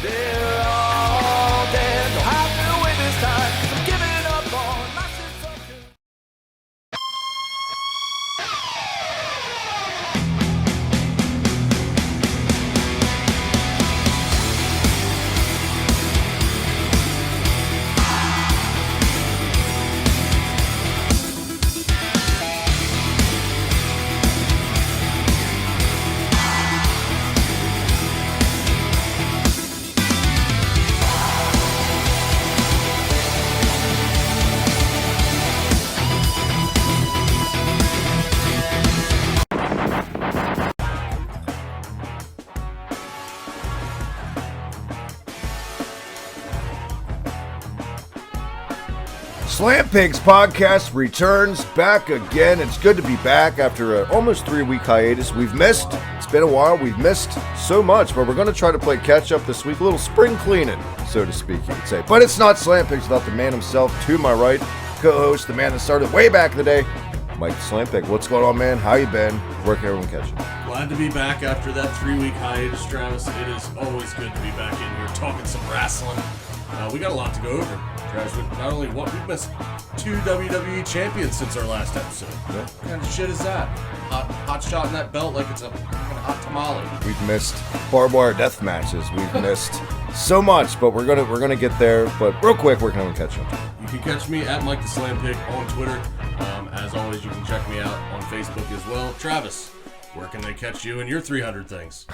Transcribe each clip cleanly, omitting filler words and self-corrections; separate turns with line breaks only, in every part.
They're all dead. Don't have to wait this time, 'cause I'm giving up on my sense of control.
Slam Pigs podcast returns back again. It's good to be back after an almost 3-week hiatus. It's been a while, we've missed so much, but we're going to try to play catch up this week. A little spring cleaning, so to speak, you could say. But it's not Slam Pigs without the man himself, to my right, co-host, the man that started way back in the day, Mike Slam Pig. What's going on, man? How you been? Where can everyone catch you?
Glad to be back after that 3-week hiatus, Travis. It is always good to be back in here talking some wrestling. We got a lot to go over, Travis. Not only we've missed 2 WWE champions since our last episode.
Yeah.
What kind of shit is that? Hot shot in that belt like it's a fucking hot tamale.
We've missed barbed wire death matches. We've missed so much, but we're gonna get there. But real quick, where can everyone catch you?
You can catch me at Mike the Slam Pig on Twitter. As always, you can check me out on Facebook as well. Travis, where can they catch you and your 300 things?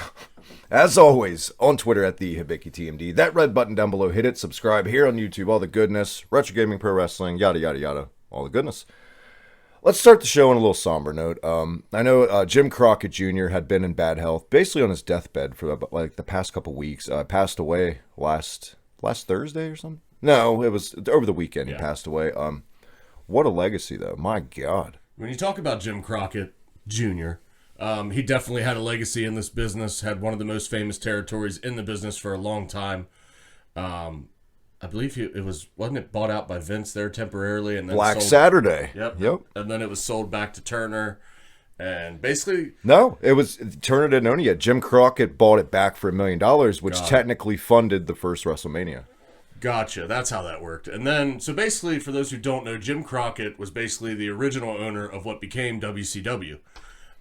As always, on Twitter at the HibikiTMD. That red button down below, hit it. Subscribe here on YouTube. All the goodness, retro gaming, pro wrestling, yada yada yada. All the goodness. Let's start the show on a little somber note. I know Jim Crockett Jr. had been in bad health, basically on his deathbed for like the past couple weeks. Passed away last Thursday or something. No, it was over the weekend.
Yeah.
He passed away. What a legacy, though. My God.
When you talk about Jim Crockett Jr., he definitely had a legacy in this business, had one of the most famous territories in the business for a long time. I believe wasn't it bought out by Vince there temporarily? And then
Black
sold,
Saturday.
Yep. And then it was sold back to Turner. And basically...
No, Turner didn't own it yet. Jim Crockett bought it back for $1 million, which technically funded the first WrestleMania.
Gotcha. That's how that worked. And then, so basically, for those who don't know, Jim Crockett was basically the original owner of what became WCW.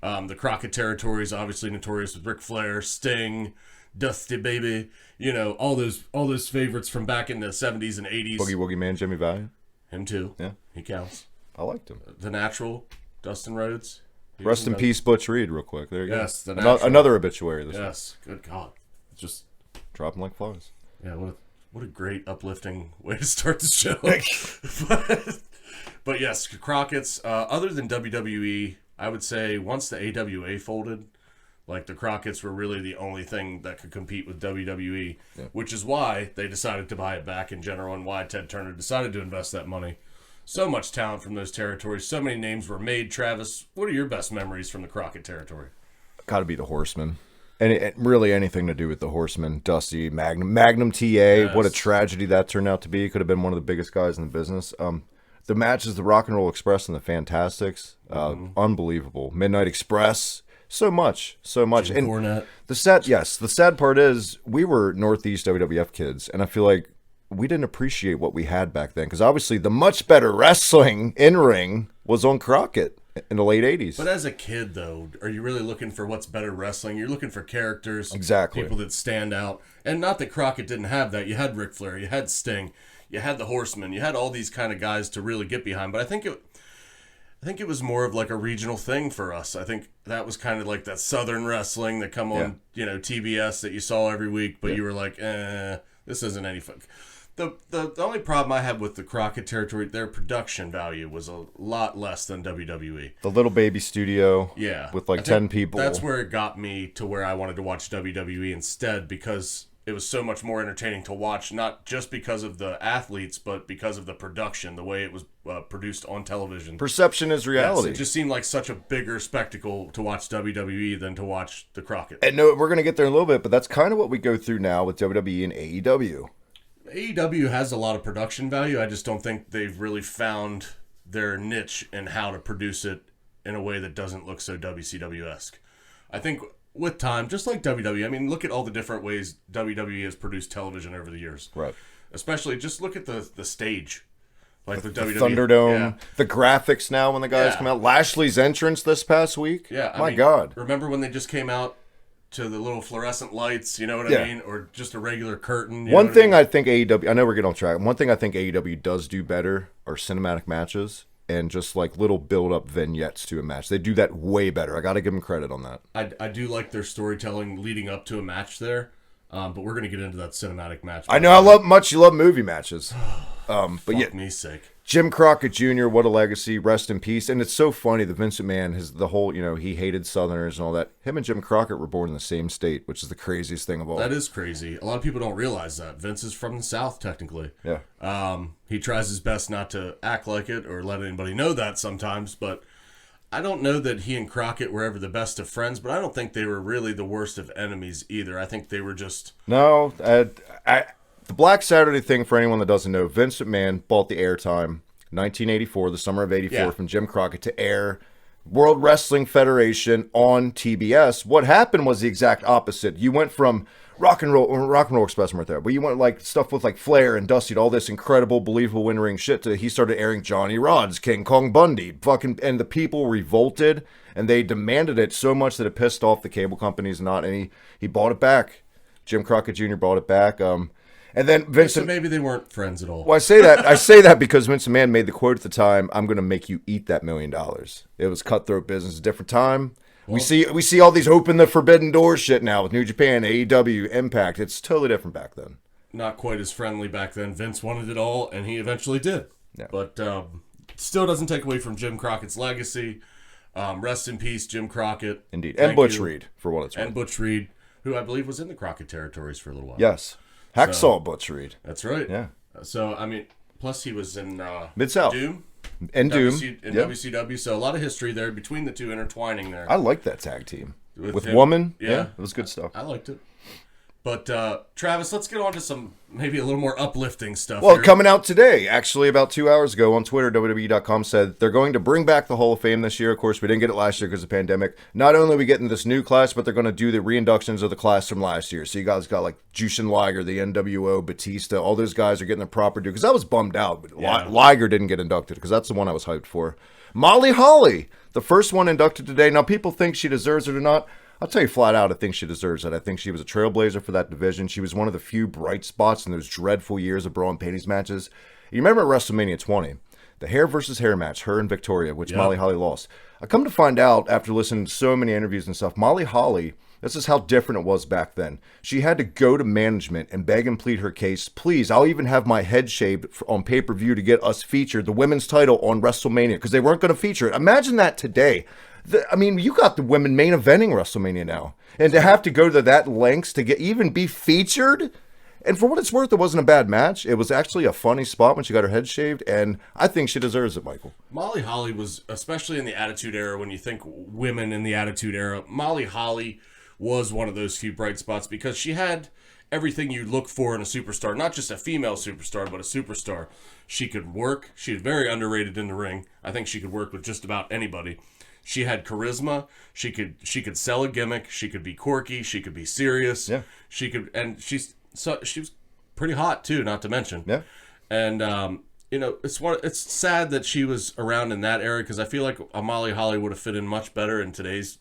The Crockett territories, obviously notorious with Ric Flair, Sting, Dusty Baby, all those favorites from back in the 70s and 80s.
Boogie Woogie Man, Jimmy Valiant.
Him too.
Yeah.
He counts.
I liked him.
The Natural, Dustin Rhodes.
Rest in peace, Butch Reed, real quick. There you go.
Yes, the Natural.
Another obituary this week.
Yes, good God. Just
dropping like flies.
Yeah, what a great uplifting way to start the show. But yes, Crockett's, other than WWE, I would say once the AWA folded, like the Crockett's were really the only thing that could compete with WWE, which is why they decided to buy it back in general and why Ted Turner decided to invest that money. So much talent from those territories. So many names were made. Travis, what are your best memories from the Crockett territory?
Got to be the Horsemen. And really anything to do with the Horsemen. Dusty, Magnum TA. Yes. What a tragedy that turned out to be. Could have been one of the biggest guys in the business. The matches, the Rock and Roll Express and the Fantastics. Unbelievable. Midnight Express. So much.
Jim
and
Cornette.
The sad part is we were Northeast WWF kids, and I feel like we didn't appreciate what we had back then, because obviously the much better wrestling in-ring was on Crockett in the late 80s.
But as a kid, though, are you really looking for what's better wrestling? You're looking for characters.
Exactly.
People that stand out. And not that Crockett didn't have that. You had Ric Flair, you had Sting, you had the Horsemen, you had all these kind of guys to really get behind. But I think it was more of like a regional thing for us. I think that was kind of like that Southern wrestling that come on, TBS that you saw every week, but you were like, this isn't any fun. The only problem I had with the Crockett territory, their production value was a lot less than WWE.
The little baby studio, with like 10 people.
That's where it got me to where I wanted to watch WWE instead, because it was so much more entertaining to watch, not just because of the athletes, but because of the production, the way it was produced on television.
Perception is reality.
Yes, it just seemed like such a bigger spectacle to watch WWE than to watch the Crockett.
And no, we're going to get there in a little bit, but that's kind of what we go through now with WWE and AEW.
AEW has a lot of production value. I just don't think they've really found their niche in how to produce it in a way that doesn't look so WCW-esque. I think with time, just like WWE. I mean, look at all the different ways WWE has produced television over the years.
Right.
Especially, just look at the stage. Like with
The
WWE.
Thunderdome,
Yeah.
the graphics now when the guys
Yeah.
come out. Lashley's entrance this past week.
Yeah. I
My
mean,
God.
Remember when they just came out to the little fluorescent lights, you know what
Yeah.
I mean? Or just a regular curtain.
One thing I think AEW, I know we're getting off track. One thing I think AEW does do better are cinematic matches and just like little build-up vignettes to a match. They do that way better. I got to give them credit on that.
I do like their storytelling leading up to a match there, but we're going to get into that cinematic match.
I know how much you love movie matches. But yeah,
Fuck me sick.
Jim Crockett Jr., what a legacy. Rest in peace. And it's so funny that Vince McMahon has the whole, he hated Southerners and all that. Him and Jim Crockett were born in the same state, which is the craziest thing of all.
That is crazy. A lot of people don't realize that. Vince is from the South, technically.
Yeah.
He tries his best not to act like it or let anybody know that sometimes, but I don't know that he and Crockett were ever the best of friends, but I don't think they were really the worst of enemies either. I think they were just...
No, the Black Saturday thing, for anyone that doesn't know, Vince McMahon bought the airtime, 1984, the summer of 84,
Yeah.
from Jim Crockett to air World Wrestling Federation on TBS. What happened was the exact opposite. You went from Rock and Roll Express right there, but you went like stuff with like Flair and Dusty, all this incredible, believable in-ring shit. To he started airing Johnny Rodz, King Kong Bundy, and the people revolted and they demanded it so much that it pissed off the cable companies. And he bought it back. Jim Crockett Jr. bought it back. And then Vince.
So maybe they weren't friends at all.
Well, I say that because Vince McMahon made the quote at the time, "I'm going to make you eat that $1 million." It was cutthroat business, a different time. Well, we see all these open the forbidden doors shit now with New Japan, AEW, Impact. It's totally different back then.
Not quite as friendly back then. Vince wanted it all, and he eventually did.
Yeah.
But still doesn't take away from Jim Crockett's legacy. Rest in peace, Jim Crockett.
Indeed.
Thank
And Butch
you.
Reed, for what it's worth.
And Butch Reed, who I believe was in the Crockett territories for a little while.
Yes. Hacksaw Butch Reed.
That's right.
Yeah.
So, I mean, plus he was in
Mid-South.
Doom.
And Doom.
In
Yep.
WCW. So a lot of history there between the two intertwining there.
I like that tag team. With
him.
Woman.
Yeah.
Yeah. It was good stuff.
I liked it. But, Travis, let's get on to some maybe a little more uplifting stuff
Well,
here.
coming out today, actually about 2 hours ago on Twitter, WWE.com said they're going to bring back the Hall of Fame this year. Of course, we didn't get it last year because of the pandemic. Not only are we getting this new class, but they're going to do the reinductions of the class from last year. So you guys got like Jushin Liger, the NWO, Batista, all those guys are getting their proper due. Because I was bummed out, but
Yeah.
Liger didn't get inducted because that's the one I was hyped for. Molly Holly, the first one inducted today. Now, people think she deserves it or not. I'll tell you flat out, I think she deserves it. I think she was a trailblazer for that division. She was one of the few bright spots in those dreadful years of bra and panties matches. You remember at WrestleMania 20, the hair versus hair match, her and Victoria, which
Yep.
Molly Holly lost. I come to find out after listening to so many interviews and stuff, Molly Holly, this is how different it was back then. She had to go to management and beg and plead her case. Please, I'll even have my head shaved on pay-per-view to get us featured, the women's title on WrestleMania, because they weren't going to feature it. Imagine that today. I mean, you got the women main eventing WrestleMania now. And to have to go to that lengths to even be featured. And for what it's worth, it wasn't a bad match. It was actually a funny spot when she got her head shaved. And I think she deserves it, Michael.
Molly Holly was, especially in the Attitude Era, when you think women in the Attitude Era, Molly Holly was one of those few bright spots because she had everything you look for in a superstar. Not just a female superstar, but a superstar. She could work. She was very underrated in the ring. I think she could work with just about anybody. She had charisma. She could sell a gimmick. She could be quirky. She could be serious.
Yeah.
She could, and she was pretty hot too. Not to mention.
Yeah.
And it's sad that she was around in that era because I feel like Molly Holly would have fit in much better in today's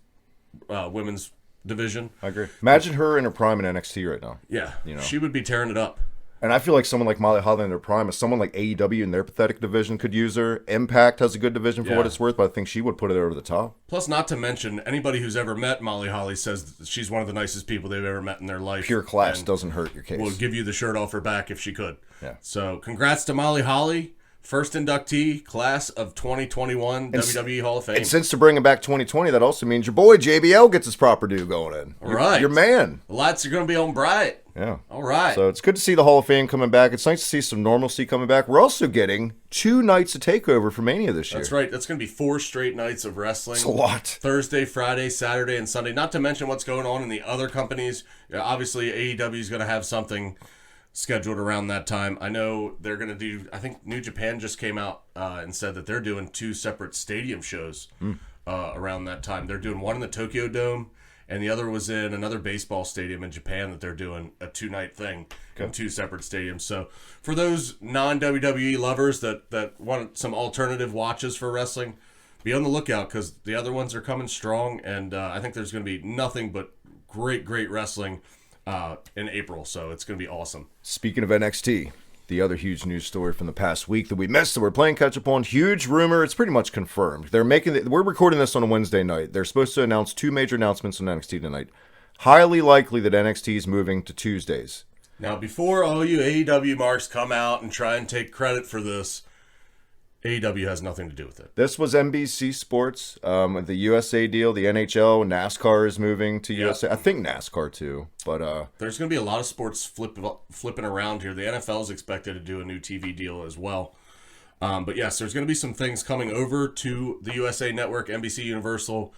women's division.
I agree. Imagine her in her prime in NXT right now.
Yeah.
You know.
She would be tearing it up.
And I feel like someone like Molly Holly in their prime, if someone like AEW in their pathetic division could use her. Impact has a good division for
Yeah.
what it's worth, but I think she would put it over the top.
Plus, not to mention, anybody who's ever met Molly Holly says that she's one of the nicest people they've ever met in their life.
Pure class
and
doesn't hurt your case.
will give you the shirt off her back if she could.
Yeah.
So, congrats to Molly Holly, first inductee, class of 2021 WWE Hall of Fame.
And since to bring it back 2020, that also means your boy JBL gets his proper due going in.
Right.
Your man.
The lights are going to be on bright.
Yeah.
All right.
So it's good to see the Hall of Fame coming back. It's nice to see some normalcy coming back. We're also getting 2 nights of TakeOver for Mania this year.
That's right. That's going to be 4 straight nights of wrestling.
It's a lot.
Thursday, Friday, Saturday, and Sunday. Not to mention what's going on in the other companies. Obviously, AEW is going to have something scheduled around that time. I know they're going to do, I think New Japan just came out and said that they're doing 2 separate stadium shows around that time. They're doing one in the Tokyo Dome and the other was in another baseball stadium in Japan that they're doing a 2-night thing in 2 separate stadiums. So for those non-WWE lovers that want some alternative watches for wrestling, be on the lookout because the other ones are coming strong, and I think there's going to be nothing but great wrestling in April. So it's going to be awesome.
Speaking of NXT, the other huge news story from the past week that we missed that we're playing catch up on, huge rumor, it's pretty much confirmed. We're recording this on a Wednesday night. They're supposed to announce 2 major announcements on NXT tonight. Highly likely that NXT is moving to Tuesdays.
Now, before all you AEW marks come out and try and take credit for this, AEW has nothing to do with it.
This was NBC Sports, the USA deal, the NHL, NASCAR is moving to USA. I think NASCAR too, but
there's going to be a lot of sports flipping around here. The NFL is expected to do a new TV deal as well. But yes, there's going to be some things coming over to the USA Network, NBC Universal,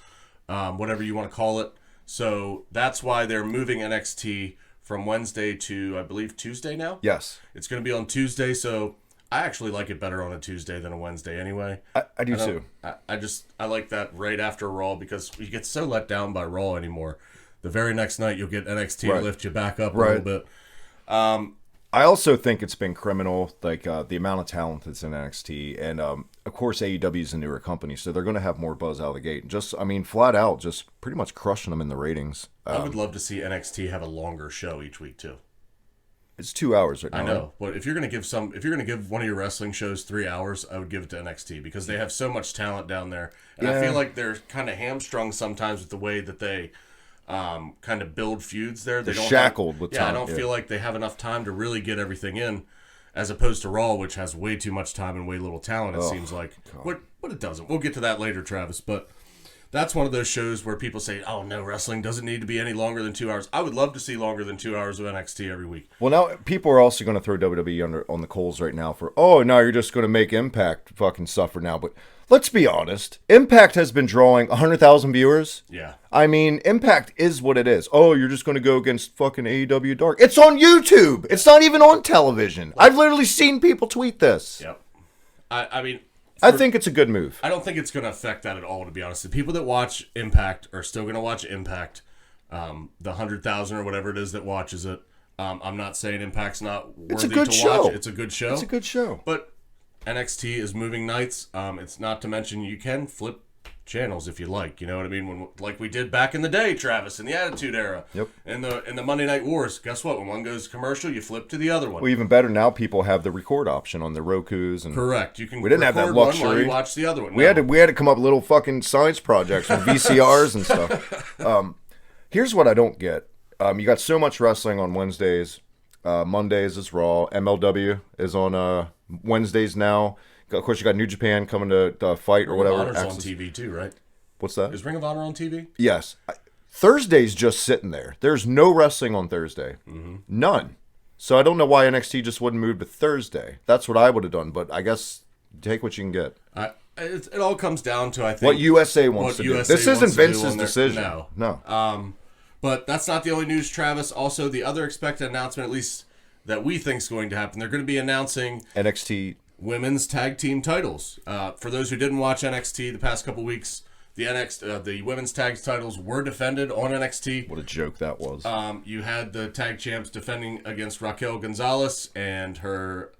whatever you want to call it. So that's why they're moving NXT from Wednesday to, I believe, Tuesday now.
Yes,
it's going to be on Tuesday. So I actually like it better on a Tuesday than a Wednesday anyway.
I do too.
I like that right after Raw because you get so let down by Raw anymore. The very next night you'll get NXT to lift you back up a little bit.
I also think it's been criminal, like the amount of talent that's in NXT, and of course AEW is a newer company, so they're going to have more buzz out of the gate. Flat out, just pretty much crushing them in the ratings.
I would love to see NXT have a longer show each week too.
It's 2 hours right now.
I know, but if you're going to give one of your wrestling shows 3 hours, I would give it to NXT because they have so much talent down there, and I feel like they're kind of hamstrung sometimes with the way that they kind of build feuds there. They're
shackled with time.
I don't feel like they have enough time to really get everything in, as opposed to Raw, which has way too much time and way little talent. It seems like, but it doesn't. We'll get to that later, Travis, but. That's one of those shows where people say, oh, no, wrestling doesn't need to be any longer than 2 hours. I would love to see longer than 2 hours of NXT every week.
Well, now people are also going to throw WWE on the coals right now for, oh, no, you're just going to make Impact fucking suffer now. But let's be honest. Impact has been drawing 100,000 viewers.
Yeah.
I mean, Impact is what it is. Oh, you're just going to go against fucking AEW Dark. It's on YouTube. It's not even on television. I've literally seen people tweet this.
Yep. I mean...
I think it's a good move.
I don't think it's going to affect that at all, to be honest. The people that watch Impact are still going to watch Impact. The 100,000 or whatever it is that watches it. I'm not saying Impact's not worthy to watch. It's a good show.
It's a good show.
But NXT is moving nights. It's not to mention you can flip channels if you like. You know what I mean? Like we did back in the day, Travis, in the Attitude Era.
Yep.
In the Monday Night Wars. Guess what? When one goes commercial, you flip to the other one.
Well, even better now, people have the record option on their Rokus and
correct. You can.
We didn't have that luxury.
One while you watch the other one.
We had to come up with little fucking science projects with VCRs and stuff. Here's what I don't get. You got so much wrestling on Wednesdays. Mondays is Raw. MLW is on Wednesdays now. Of course, you got New Japan coming to fight or whatever.
Ring of Honor's on TV too, right?
What's that?
Is Ring of Honor on TV?
Yes. Thursday's just sitting there. There's no wrestling on Thursday.
Mm-hmm.
None. So I don't know why NXT just wouldn't move to Thursday. That's what I would have done, but I guess take what you can get.
It all comes down to, I think,
what USA wants to do. This isn't Vince's decision.
No. But that's not the only news, Travis. Also, the other expected announcement, at least that we think is going to happen, they're going to be announcing
NXT
women's tag team titles. For those who didn't watch NXT the past couple weeks, the women's tag titles were defended on NXT.
What a joke that was.
You had the tag champs defending against Raquel Gonzalez and her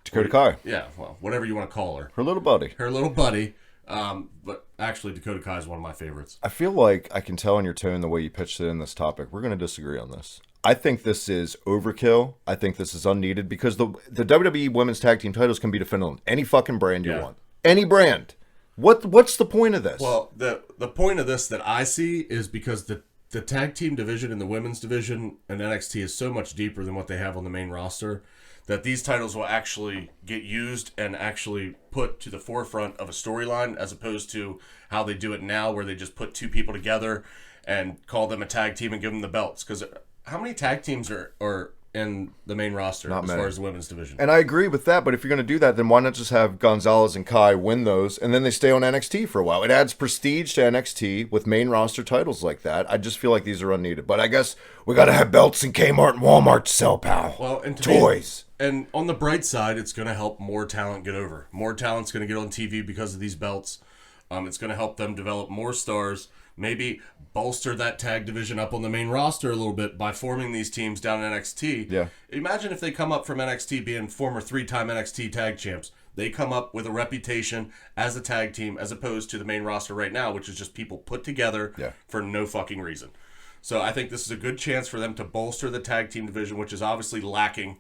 Dakota Kai.
Yeah, well, whatever you want to call her.
Her little buddy.
But actually, Dakota Kai is one of my favorites.
I feel like I can tell in your tone the way you pitched it in this topic. We're going to disagree on this. I think this is overkill. I think this is unneeded because the WWE Women's Tag Team titles can be defended on any fucking brand you want. Any brand. What's the point of this?
Well, the point of this that I see is because the tag team division and the women's division in NXT is so much deeper than what they have on the main roster that these titles will actually get used and actually put to the forefront of a storyline as opposed to how they do it now where they just put two people together and call them a tag team and give them the belts. Because how many tag teams are in the main roster
Not
as
many.
far as the women's division?
And I agree with that, but if you're going to do that, then why not just have Gonzalez and Kai win those, and then they stay on NXT for a while? It adds prestige to NXT with main roster titles like that. I just feel like these are unneeded. But I guess we got to have belts in Kmart and Walmart to sell, pal.
Well, and
toys.
And on the bright side, it's going to help more talent get over. More talent's going to get on TV because of these belts. It's going to help them develop more stars. Maybe bolster that tag division up on the main roster a little bit by forming these teams down in NXT.
Yeah.
Imagine if they come up from NXT being former 3-time NXT tag champs. They come up with a reputation as a tag team as opposed to the main roster right now, which is just people put together for no fucking reason. So I think this is a good chance for them to bolster the tag team division, which is obviously lacking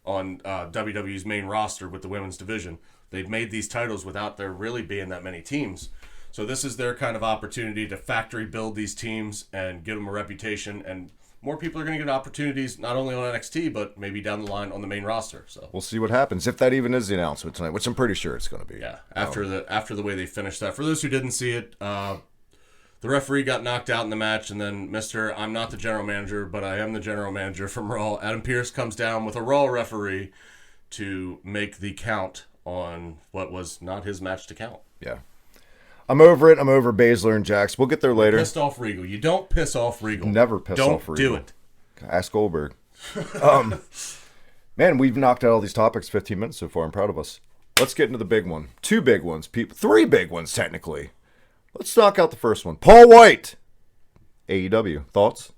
on WWE's main roster with the women's division. They've made these titles without there really being that many teams. So this is their kind of opportunity to factory build these teams and give them a reputation, and more people are going to get opportunities not only on NXT but maybe down the line on the main roster. So
we'll see what happens if that even is the announcement tonight, which I'm pretty sure it's going to be.
Yeah, after the way they finished that. For those who didn't see it, the referee got knocked out in the match, and then Mr. I'm not the general manager, but I am the general manager from Raw. Adam Pearce comes down with a Raw referee to make the count on what was not his match to count.
Yeah. I'm over it. I'm over Baszler and Jax. We'll get there later.
Pissed off Regal. You don't piss off Regal.
Never piss off Regal.
Don't do it.
Ask Goldberg. Man, we've knocked out all these topics 15 minutes so far. I'm proud of us. Let's get into the big one. 2 big ones. 3 big ones, technically. Let's knock out the first one. Paul White. AEW. Thoughts?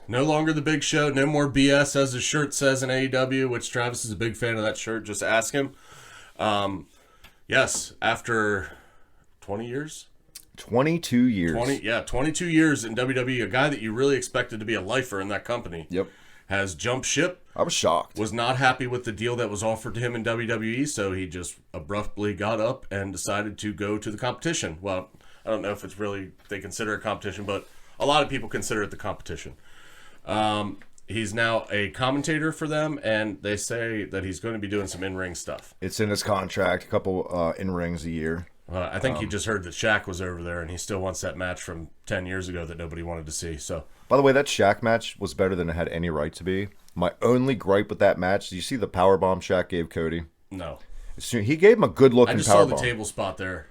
No longer the Big Show. No more BS, as his shirt says in AEW, which Travis is a big fan of that shirt. Just ask him. Yes, after 20 years?
22 years.
22 years in WWE. A guy that you really expected to be a lifer in that company.
Yep.
Has jumped ship.
I was shocked.
Was not happy with the deal that was offered to him in WWE, so he just abruptly got up and decided to go to the competition. Well, I don't know if it's really, they consider it competition, but a lot of people consider it the competition. He's now a commentator for them, and they say that he's going to be doing some in-ring stuff.
It's in his contract, a couple in-rings a year.
I think he just heard that Shaq was over there, and he still wants that match from 10 years ago that nobody wanted to see. So,
by the way, that Shaq match was better than it had any right to be. My only gripe with that match, do you see the powerbomb Shaq gave Cody?
No.
He gave him a good-looking powerbomb.
I just saw the table spot there.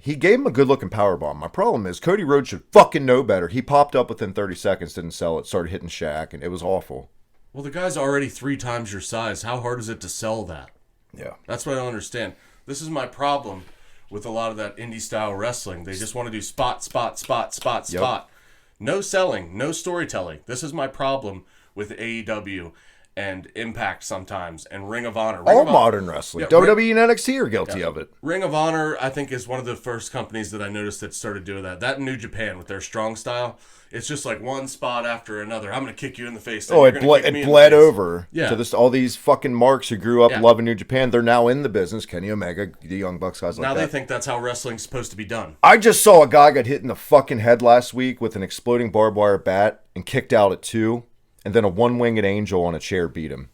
He gave him a good-looking powerbomb. My problem is Cody Rhodes should fucking know better. He popped up within 30 seconds, didn't sell it, started hitting Shaq, and it was awful.
Well, the guy's already 3 times your size. How hard is it to sell that?
Yeah.
That's what I don't understand. This is my problem with a lot of that indie-style wrestling. They just want to do spot, spot, spot, spot,
Yep.
spot. No selling, no storytelling. This is my problem with AEW and Impact sometimes, and Ring of Honor.
All modern wrestling. WWE and NXT are guilty of it.
Ring of Honor, I think, is one of the first companies that I noticed that started doing that. That in New Japan with their strong style. It's just like one spot after another. I'm going to kick you in the face.
Oh, it bled over to this. All these fucking marks who grew up loving New Japan, they're now in the business. Kenny Omega, the Young Bucks, guys like that.
Now they think that's how wrestling's supposed to be done.
I just saw a guy get hit in the fucking head last week with an exploding barbed wire bat and kicked out at 2, and then a one-winged angel on a chair beat him.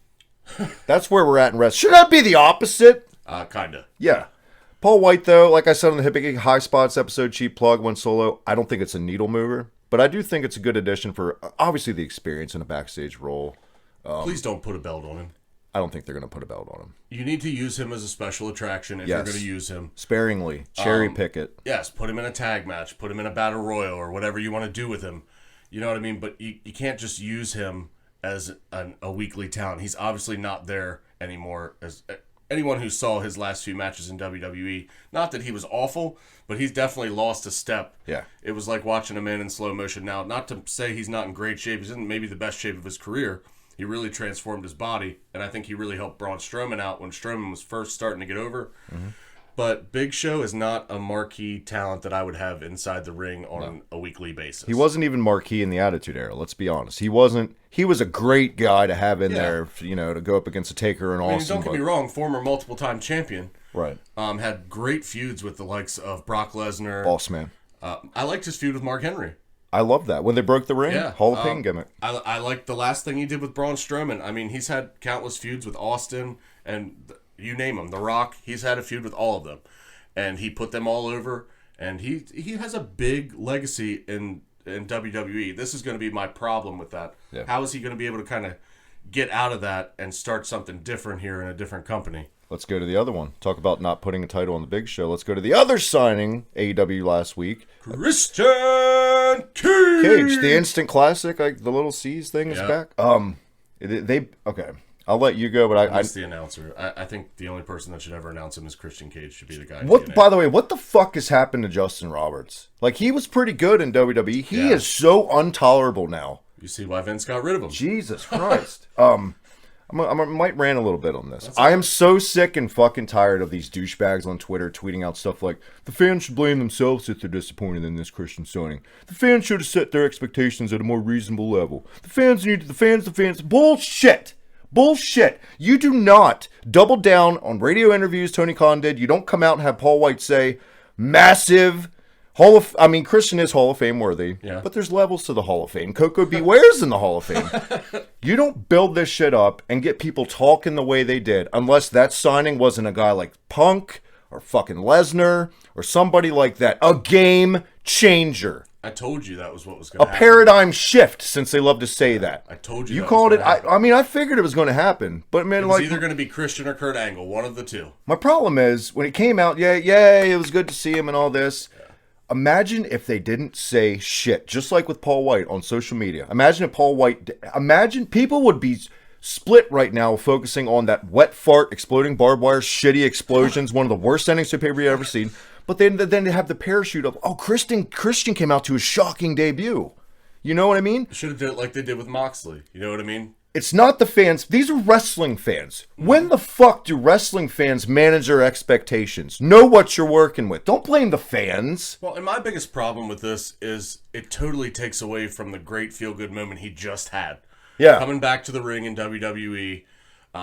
That's where we're at in wrestling. Should that be the opposite?
Kinda.
Yeah. Paul White, though, like I said on the Hippie High Spots episode, cheap plug, went solo. I don't think it's a needle mover, but I do think it's a good addition for, obviously, the experience in a backstage role.
Please don't put a belt on him.
I don't think they're going to put a belt on him.
You need to use him as a special attraction if you're going to use him.
Sparingly. Cherry pick it.
Yes, put him in a tag match. Put him in a battle royal or whatever you want to do with him. You know what I mean? But you can't just use him as a weekly talent. He's obviously not there anymore. As anyone who saw his last few matches in WWE, not that he was awful, but he's definitely lost a step.
Yeah.
It was like watching a man in slow motion. Now, not to say he's not in great shape. He's in maybe the best shape of his career. He really transformed his body, and I think he really helped Braun Strowman out when Strowman was first starting to get over. Mm-hmm. But Big Show is not a marquee talent that I would have inside the ring on a weekly basis.
He wasn't even marquee in the Attitude Era, let's be honest. He wasn't. He was a great guy to have in there, to go up against a Taker and Austin.
Don't get me wrong, former multiple-time champion.
Right.
Had great feuds with the likes of Brock Lesnar.
Boss man.
I liked his feud with Mark Henry.
I love that. When they broke the ring, Hall of Fame gimmick.
I liked the last thing he did with Braun Strowman. I mean, he's had countless feuds with Austin and you name them. The Rock, he's had a feud with all of them. And he put them all over. And he has a big legacy in WWE. This is going to be my problem with that. Yeah. How is he going to be able to kind of get out of that and start something different here in a different company?
Let's go to the other one. Talk about not putting a title on the Big Show. Let's go to the other signing, AEW last week.
Christian Cage.
The instant classic, like the little C's thing is back. Okay. I'll let you go, but
He's the announcer. I think the only person that should ever announce him is Christian Cage. Should be the guy.
What? By the way, what the fuck has happened to Justin Roberts? Like, he was pretty good in WWE. He is so intolerable now.
You see why Vince got rid of him?
Jesus Christ. I might rant a little bit on this. I am so sick and fucking tired of these douchebags on Twitter tweeting out stuff like, the fans should blame themselves if they're disappointed in this Christian signing. The fans should have set their expectations at a more reasonable level. The fans. Bullshit! Bullshit! You do not double down on radio interviews Tony Khan did. You don't come out and have Paul White say, massive... Christian is Hall of Fame worthy, but there's levels to the Hall of Fame. Coco Beware's in the Hall of Fame. You don't build this shit up and get people talking the way they did unless that signing wasn't a guy like Punk or fucking Lesnar or somebody like that. A game changer.
I told you that was what was going to happen.
A paradigm shift, since they love to say that.
I told you
You
that
called
was
it.
gonna happen.
I figured it was going to happen. But man,
It was either going to be Christian or Kurt Angle, one of the two.
My problem is, when it came out, yay, it was good to see him and all this. Imagine if they didn't say shit, just like with Paul White on social media. Imagine if Paul White... Imagine people would be split right now focusing on that wet fart, exploding barbed wire, shitty explosions, one of the worst endings to a pay-per-view I've ever seen. But then they have the parachute of, Christian came out to his shocking debut. You know what I mean?
Should have did it like they did with Moxley. You know what I mean?
It's not the fans. These are wrestling fans. When the fuck do wrestling fans manage their expectations? Know what you're working with. Don't blame the fans.
Well, and my biggest problem with this is it totally takes away from the great feel-good moment he just had.
Yeah.
Coming back to the ring in WWE,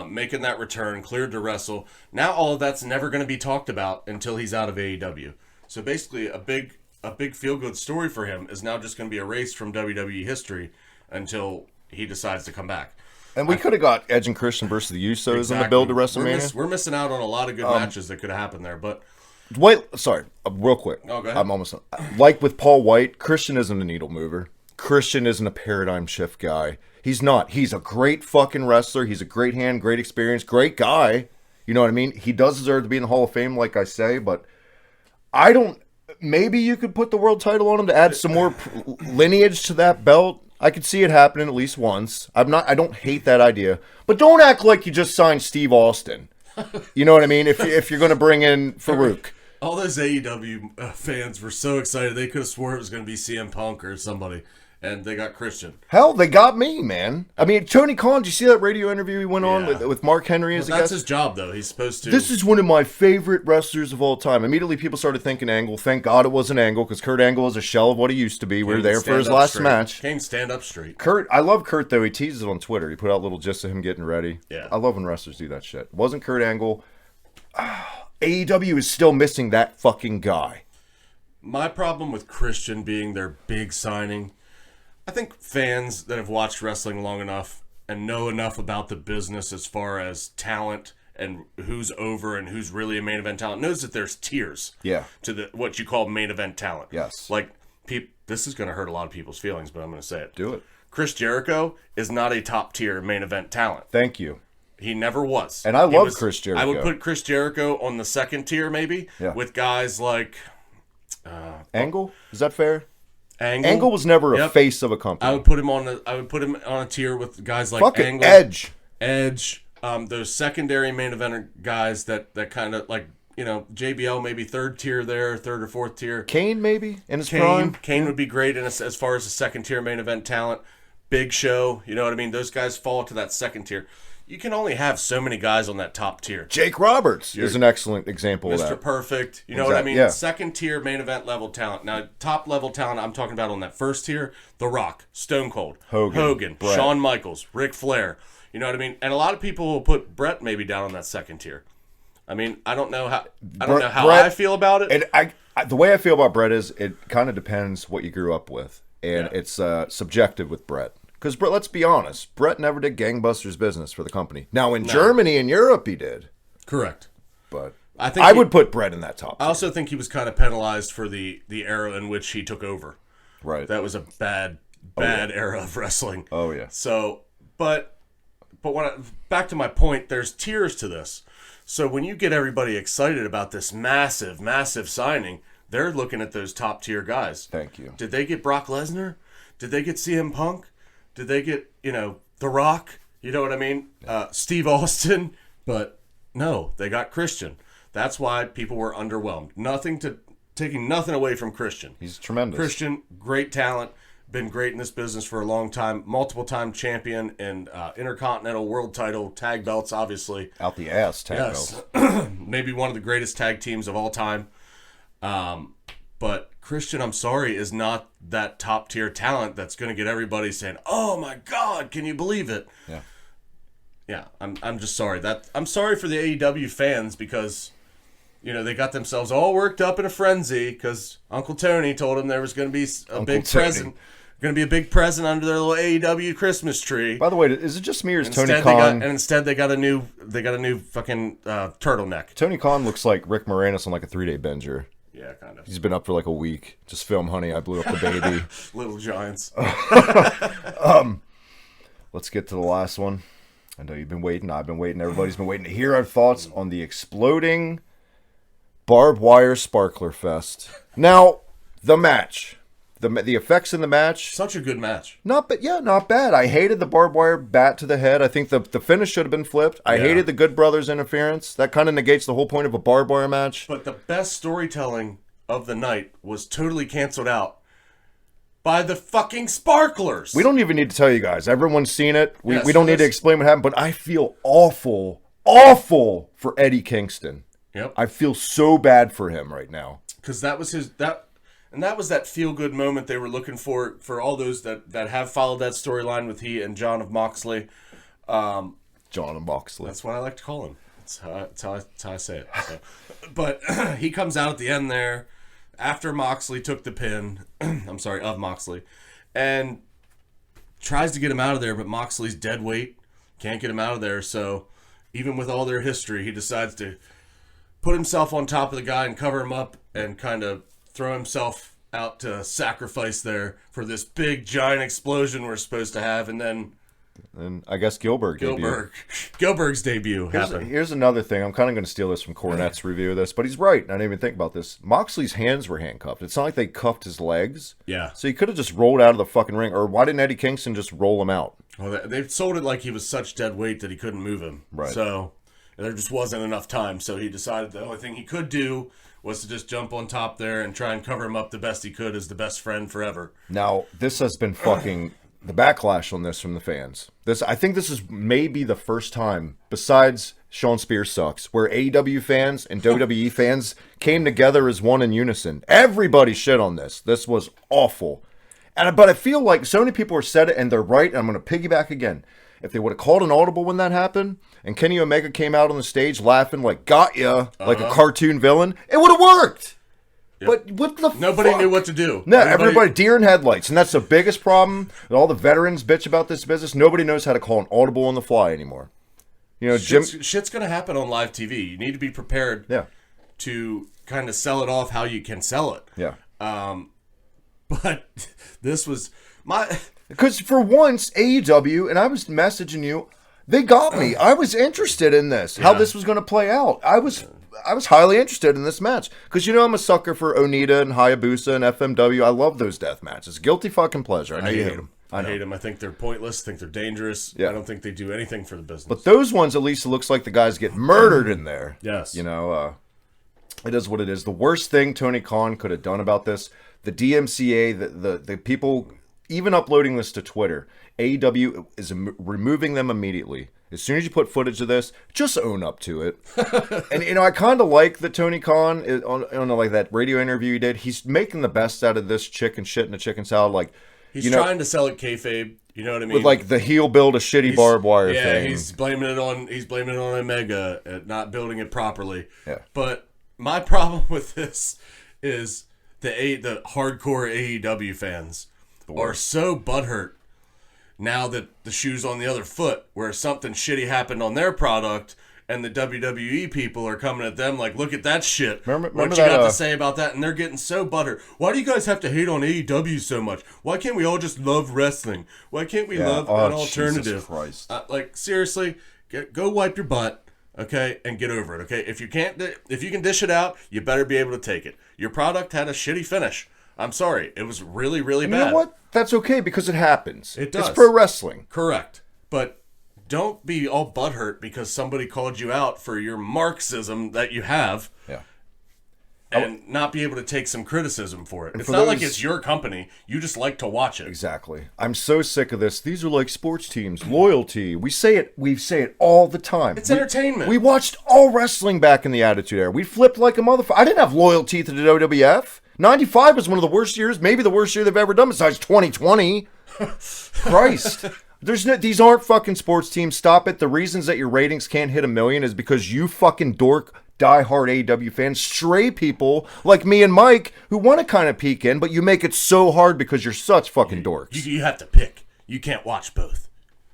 making that return, cleared to wrestle. Now all of that's never going to be talked about until he's out of AEW. So basically, a big feel-good story for him is now just going to be erased from WWE history until he decides to come back.
And we could have got Edge and Christian versus the Usos in the build to WrestleMania.
We're missing out on a lot of good matches that could have happened there, but...
Wait, sorry, real quick.
Oh, go ahead.
I'm almost... Like with Paul White, Christian isn't a needle mover. Christian isn't a paradigm shift guy. He's not. He's a great fucking wrestler. He's a great hand, great experience, great guy. You know what I mean? He does deserve to be in the Hall of Fame, like I say, but I don't... Maybe you could put the world title on him to add some more lineage to that belt. I could see it happening at least once. I don't hate that idea. But don't act like you just signed Steve Austin. You know what I mean? If you're going to bring in Farouk.
All those AEW fans were so excited. They could have swore it was going to be CM Punk or somebody. And they got Christian.
Hell, they got me, man. I mean, Tony Khan, did you see that radio interview he went on with Mark Henry as a guest?
That's his job, though. He's supposed to...
This is one of my favorite wrestlers of all time. Immediately, people started thinking Angle. Thank God it wasn't Angle, because Kurt Angle is a shell of what he used to be. We were there for his last match.
Came stand up straight.
Kurt, I love Kurt, though. He teases on Twitter. He put out little gifs of him getting ready.
Yeah.
I love when wrestlers do that shit. It wasn't Kurt Angle. AEW is still missing that fucking guy.
My problem with Christian being their big signing... I think fans that have watched wrestling long enough and know enough about the business as far as talent and who's over and who's really a main event talent knows that there's tiers to what you call main event talent.
Yes.
Like, this is going to hurt a lot of people's feelings, but I'm going to say it.
Do it.
Chris Jericho is not a top tier main event talent.
Thank you.
He never was.
And I love Chris Jericho.
I would put Chris Jericho on the second tier maybe with guys like...
Angle? Is that fair?
Angle
was never a face of a company.
I would put him on a tier with guys like Angle, Edge, those secondary main eventer guys that kind of like, you know, JBL maybe third tier there, third or fourth tier.
Kane maybe in his prime.
Kane would be great as far as a second tier main event talent. Big Show, you know what I mean? Those guys fall to that second tier. You can only have so many guys on that top tier.
Jake Roberts is an excellent example of that.
Mr. Perfect. You know what I mean?
Yeah.
Second tier main event level talent. Now, top level talent I'm talking about on that first tier, The Rock, Stone Cold, Hogan,
Bret.
Shawn Michaels, Ric Flair. You know what I mean? And a lot of people will put Bret maybe down on that second tier. I mean, I don't know how
Bret,
I feel about it.
And the way I feel about Bret is it kind of depends what you grew up with. And it's subjective with Bret. Because, let's be honest, Bret never did gangbusters business for the company. Now, in Germany and Europe, he did.
Correct.
But
I
would put Bret in that top tier.
I also think he was kind of penalized for the era in which he took over.
Right.
That was a bad era of wrestling.
Oh, yeah.
So, but back to my point, there's tiers to this. So when you get everybody excited about this massive, massive signing, they're looking at those top tier guys.
Thank you.
Did they get Brock Lesnar? Did they get CM Punk? Did they get, The Rock? You know what I mean? Steve Austin, but no, they got Christian. That's why people were underwhelmed. Taking nothing away from Christian.
He's tremendous.
Christian, great talent, been great in this business for a long time, multiple-time champion and Intercontinental World Title, tag belts, obviously.
Out the ass, tag belts.
Maybe one of the greatest tag teams of all time. But Christian, I'm sorry, is not that top-tier talent that's going to get everybody saying, "Oh my God, can you believe it?"
Yeah.
Yeah, I'm just sorry. I'm sorry for the AEW fans because, you know, they got themselves all worked up in a frenzy because Uncle Tony told them there was going to be a big present. Going to be a big present under their little AEW Christmas tree.
By the way, is it just me or is Tony Khan?
Instead, they got a new fucking turtleneck.
Tony Khan looks like Rick Moranis on like a 3-day binger.
Yeah, kind of.
He's been up for like a week. Just film, honey, I blew up the baby.
Little Giants.
Let's get to the last one. I know you've been waiting. I've been waiting. Everybody's been waiting to hear our thoughts on the exploding barbed wire sparkler fest. Now, the match. The effects in the match.
Such a good match.
Not bad. I hated the barbed wire bat to the head. I think the finish should have been flipped. I hated the Good Brothers interference. That kind of negates the whole point of a barbed wire match.
But the best storytelling of the night was totally canceled out by the fucking sparklers.
We don't even need to tell you guys. Everyone's seen it. We don't need to explain what happened, but I feel awful for Eddie Kingston.
Yep.
I feel so bad for him right now.
Because that was that feel-good moment they were looking for all those that have followed that storyline with he and John of Moxley.
John of Moxley.
That's what I like to call him. That's how I say it. So. But he comes out at the end there after Moxley took the pin. I'm sorry, of Moxley. And tries to get him out of there, but Moxley's dead weight. Can't get him out of there. So even with all their history, he decides to put himself on top of the guy and cover him up and kind of throw himself out to sacrifice there for this big giant explosion we're supposed to have, and then
I guess
Gilberg's debut happened.
Here's another thing. I'm kind of going to steal this from Cornette's review of this, but he's right. I didn't even think about this. Moxley's hands were handcuffed. It's not like they cuffed his legs.
Yeah.
So he could have just rolled out of the fucking ring, or why didn't Eddie Kingston just roll him out?
Well, they sold it like he was such dead weight that he couldn't move him.
Right.
So there just wasn't enough time. So he decided the only thing he could do was to just jump on top there and try and cover him up the best he could as the best friend forever.
Now, this has been fucking the backlash on this from the fans. I think this is maybe the first time, besides Sean Spears sucks, where AEW fans and WWE fans came together as one in unison. Everybody shit on this. This was awful. But I feel like so many people have said it, and they're right, and I'm going to piggyback again. If they would have called an audible when that happened, and Kenny Omega came out on the stage laughing like, got ya, like a cartoon villain, it would have worked. Yep. But what the
Nobody
fuck?
knew what to do.
No, everybody deer in headlights, and that's the biggest problem. All the veterans bitch about this business. Nobody knows how to call an audible on the fly anymore. You know,
shit's going to happen on live TV. You need to be prepared to kind of sell it off how you can sell it.
Yeah.
But this was
because for once, AEW, and I was messaging you, they got me. I was interested in this, how this was going to play out. I was highly interested in this match because, you know, I'm a sucker for Onita and Hayabusa and FMW. I love those death matches. Guilty fucking pleasure. I know you hate them.
I hate them. I think they're pointless. I think they're dangerous.
Yeah.
I don't think they do anything for the business.
But those ones, at least it looks like the guys get murdered in there.
Yes.
You know, it is what it is. The worst thing Tony Khan could have done about this, the DMCA, the people even uploading this to Twitter, AEW is removing them immediately. As soon as you put footage of this, just own up to it. And, you know, I kind of like that Tony Khan, on like that radio interview he did, he's making the best out of this chicken shit and a chicken salad. Like,
he's trying to sell it kayfabe. You know what I mean?
With like the heel build a shitty barbed wire thing.
Yeah, he's blaming it on Omega at not building it properly.
Yeah.
But my problem with this is the hardcore AEW fans are so butthurt now that the shoe's on the other foot, where something shitty happened on their product, and the WWE people are coming at them like, look at that shit.
Remember
what you got to say about that? And they're getting so butthurt. Why do you guys have to hate on AEW so much? Why can't we all just love wrestling? Why can't we love an alternative?
Jesus Christ.
Like, seriously, go wipe your butt, okay, and get over it, okay? If you can dish it out, you better be able to take it. Your product had a shitty finish. I'm sorry. It was really, really bad.
You know what? That's okay because it happens.
It does.
It's pro wrestling.
Correct. But don't be all butthurt because somebody called you out for your Marxism that you have.
Yeah.
And not be able to take some criticism for it. It's
for
not like
those-
it's your company. You just like to watch it.
Exactly. I'm so sick of this. These are like sports teams. Loyalty. We say it all the time.
It's entertainment.
We watched all wrestling back in the Attitude Era. We flipped like a motherfucker. I didn't have loyalty to the WWF. 95 was one of the worst years, maybe the worst year they've ever done besides 2020. Christ. These aren't fucking sports teams. Stop it. The reasons that your ratings can't hit 1 million is because you fucking dork diehard AEW fans, stray people like me and Mike who want to kind of peek in, but you make it so hard because you're such fucking dorks.
You have to pick. You can't watch both.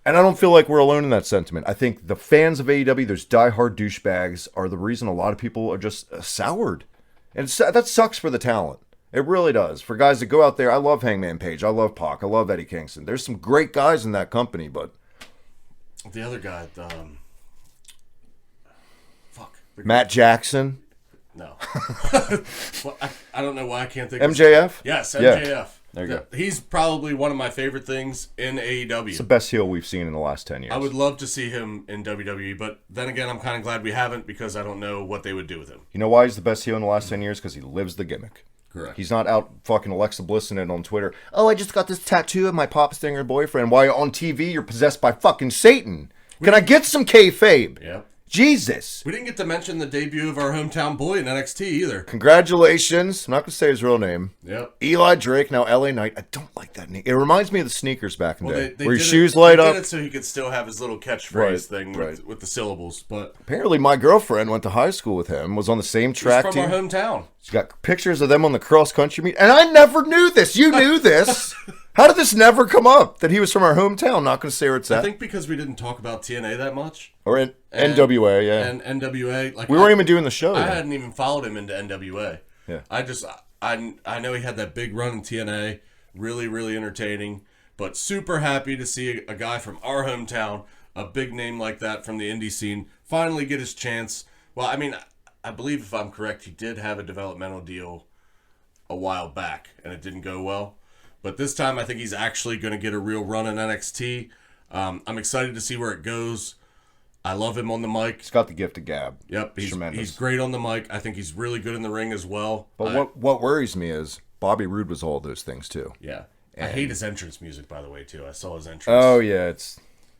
And I don't feel like we're alone in that sentiment. I think the fans of AEW, those diehard douchebags, are the reason a lot of people are just soured. And that sucks for the talent. It really does. For guys that go out there, I love Hangman Page, I love Pac, I love Eddie Kingston. There's some great guys in that company, but...
The other guy,
Matt Jackson.
No. Well, I don't know why I can't think of
MJF?
Yes,
Yeah.
MJF.
There you go.
He's probably one of my favorite things in AEW.
It's the best heel we've seen in the last 10 years.
I would love to see him in WWE, but then again, I'm kind of glad we haven't because I don't know what they would do with him.
You know why he's the best heel in the last 10 years? Because he lives the gimmick.
Correct.
He's not out fucking Alexa Blissing it on Twitter. Oh, I just got this tattoo of my pop stinger boyfriend. While on TV, you're possessed by fucking Satan. Can I get some kayfabe?
Yep.
Jesus.
We didn't get to mention the debut of our hometown boy in NXT either.
Congratulations. I'm not going to say his real name.
Yep.
Eli Drake, now LA Knight. I don't like that name. It reminds me of the sneakers back in the day.
They
where your
did
shoes
it,
light
they
up.
did it so he could still have his little catchphrase
Right,
thing
right.
with the syllables. But
Apparently, my girlfriend went to high school with him, was on the same
he's
track
from
team.
our hometown.
She's got pictures of them on the cross-country meet. And I never knew this. You knew this. How did this never come up? That he was from our hometown. Not going to say where it's at.
I think because we didn't talk about TNA that much.
Or in NWA, yeah.
And NWA. Like
We weren't even doing the show.
I
yet.
hadn't even followed him into NWA.
Yeah.
I know he had that big run in TNA. Really, really entertaining. But super happy to see a guy from our hometown, a big name like that from the indie scene, finally get his chance. Well, I mean, I believe if I'm correct, he did have a developmental deal a while back, and it didn't go well. But this time, I think he's actually going to get a real run in NXT. I'm excited to see where it goes. I love him on the mic.
He's got the gift of gab.
Yep,
He's tremendous.
he's great on the mic. I think he's really good in the ring as well.
But what worries me is Bobby Roode was all those things too.
Yeah. I hate his entrance music, by the way, too. I saw his entrance.
Oh yeah,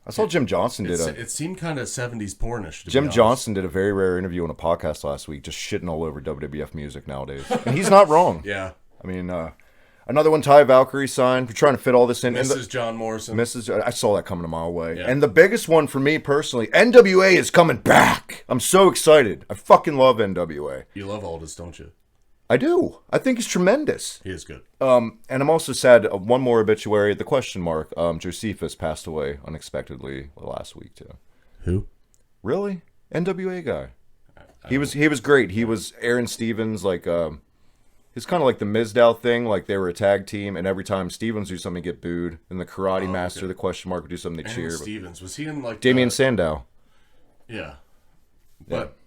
I saw Jim Johnson did
It seemed kind of 70s pornish.
Jim Johnson did a very rare interview on a podcast last week, just shitting all over WWF music nowadays, and he's not wrong.
Yeah.
I mean, another one, Ty Valkyrie signed. We're trying to fit all this in.
Mrs. John Morrison.
I saw that coming a mile away.
Yeah.
And the biggest one for me personally, NWA is coming back. I'm so excited. I fucking love NWA.
You love Aldous, don't you?
I do. I think he's tremendous.
He is good.
And I'm also sad, one more obituary, the question mark, Josephus passed away unexpectedly last week too.
Who?
Really? NWA guy. He was great. He was Aaron Stevens, like, it's kind of like the Mizdow thing, like they were a tag team, and every time Stevens do something, get booed, and the Karate Master, the question mark, would do something, they
Aaron
cheer.
Stevens. Was he in like
Damian Sandow.
Yeah. But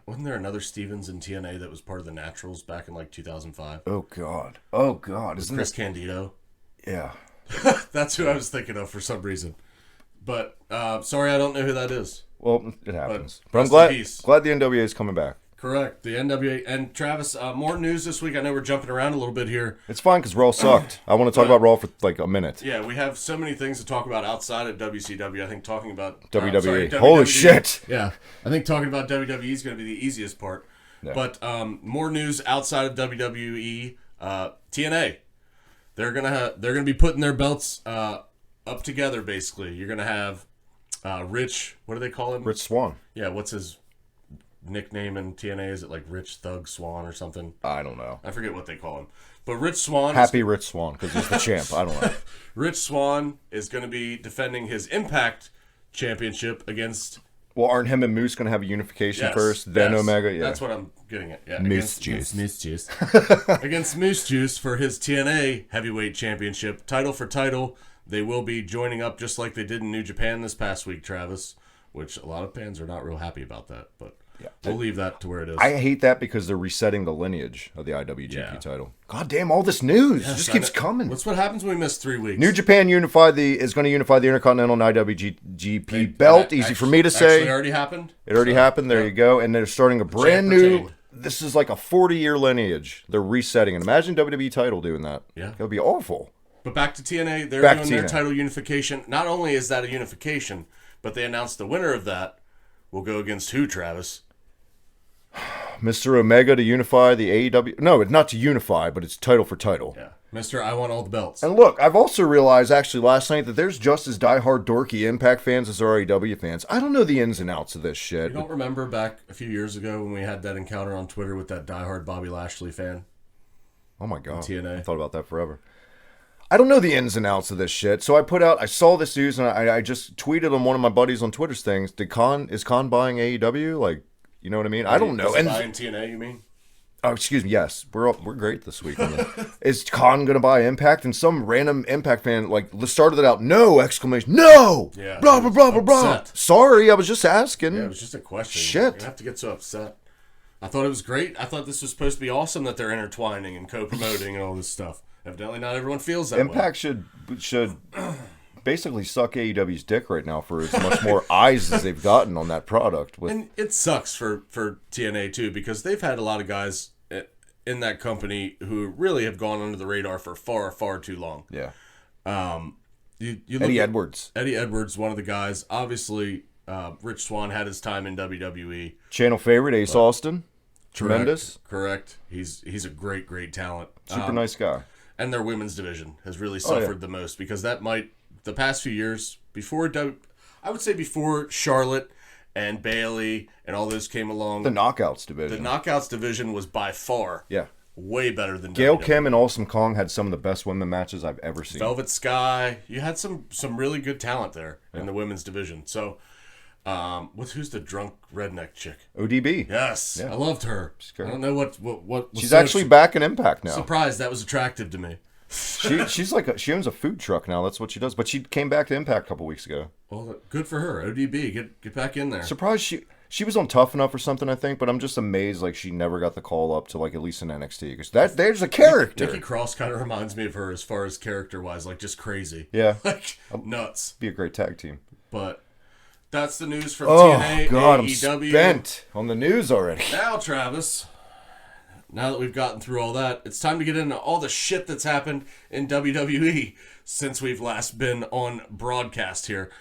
wasn't there another Stevens in TNA that was part of the Naturals back in like 2005?
Oh God. Isn't
Chris
this...
Candido.
Yeah.
That's who I was thinking of for some reason. But sorry, I don't know who that is.
Well, it happens.
But
But I'm
rest in peace.
glad the NWA is coming back.
Correct. The NWA. And Travis, more news this week. I know we're jumping around a little bit here.
It's fine because Raw sucked. I want to talk about Raw for like a minute.
Yeah, we have so many things to talk about outside of WCW. I think talking about
WWE.
sorry,
Holy
WWE.
shit.
Yeah, I think talking about WWE is going to be the easiest part.
Yeah.
But more news outside of WWE. TNA. They're gonna be putting their belts up together. Basically, you're gonna have Rich. What do they call him?
Rich Swann.
Yeah. What's his nickname in TNA? Is it like Rich Thug Swan or something?
I don't know.
I forget what they call him. But Rich Swan.
Happy Rich Swann because he's the champ. I don't know.
Rich Swann is going to be defending his Impact Championship against...
Well, aren't him and Moose going to have a unification
Yes,
first, then
yes.
Omega? Yeah.
That's what I'm getting at. Yeah,
Moose
against
Juice.
Moose Juice. Against Moose Juice for his TNA Heavyweight Championship. Title for title. They will be joining up just like they did in New Japan this past week, Travis, which a lot of fans are not real happy about that. But We'll leave that to where it is.
I hate that because they're resetting the lineage of the IWGP title. God damn, all this news just
I
keeps
know.
coming.
That's what happens when we miss 3 weeks.
New Japan is going to unify the Intercontinental and IWGP belt. Easy for me to say.
Actually already happened.
It already happened. There you go. And they're starting a brand new.
retained.
This is like a 40-year lineage. They're resetting it. Imagine WWE title doing that.
Yeah.
That would be awful.
But back to TNA, they're
Back
doing
to
their
TNA.
title unification. Not only is that a unification, but they announced the winner of that will go against who, Travis?
Mr. Omega to unify the AEW. No, it's not to unify, but it's title for title.
Yeah. Mr. I want all the belts.
And look, I've also realized actually last night that there's just as diehard dorky Impact fans as there are AEW fans. I don't know the ins and outs of this shit.
You don't remember back a few years ago when we had that encounter on Twitter with that diehard Bobby Lashley fan?
Oh my god.
TNA.
I thought about that forever. I don't know the ins and outs of this shit. So I saw this news and I just tweeted on one of my buddies on Twitter's things. Is Khan buying AEW? Like, you know what I mean? I don't know.
And buying TNA, you mean?
Oh, excuse me. Yes, we're great this week. Is Khan gonna buy Impact? And some random Impact fan started it out. No! Exclamation! No!
Yeah.
Blah blah blah blah blah.
Upset.
Sorry, I was just asking.
Yeah, it was just a question.
Shit.
You're gonna have to get so upset. I thought it was great. I thought this was supposed to be awesome that they're intertwining and co-promoting and all this stuff. Evidently, not everyone feels that
Impact should basically suck AEW's dick right now for as much more eyes as they've gotten on that product.
And it sucks for TNA too, because they've had a lot of guys in that company who really have gone under the radar for far, far too long.
Yeah.
You look
Eddie
at
Edwards.
Eddie Edwards, one of the guys. Obviously, Rich Swann had his time in WWE.
Channel favorite, Ace Austin. Tremendous.
Correct. He's a great, great talent.
Super nice guy.
And their women's division has really suffered the most because the past few years I would say before Charlotte and Bailey and all those came along,
The Knockouts
the
division.
Knockouts division was by far way better than
Gail
WWE.
Kim and Awesome Kong had some of the best women matches I've ever seen.
Velvet Sky. You had some really good talent there in the women's division. So, who's the drunk redneck chick?
ODB.
Yes, I loved her. I don't know what was
She's
so
actually back in Impact now.
surprised that was attractive to me.
She's she owns a food truck now. That's what she does. But she came back to Impact a couple weeks ago.
Well, good for her. ODB, get back in there.
Surprised she was on Tough Enough or something, I think. But I'm just amazed she never got the call up to at least in NXT because there's a character.
Nikki Cross kind of reminds me of her as far as character wise, just crazy.
Yeah,
Nuts.
be a great tag team.
But that's the news from
Oh
TNA,
God, I'm
AEW.
spent on the news already.
Now, Travis, now that we've gotten through all that, it's time to get into all the shit that's happened in WWE since we've last been on broadcast here.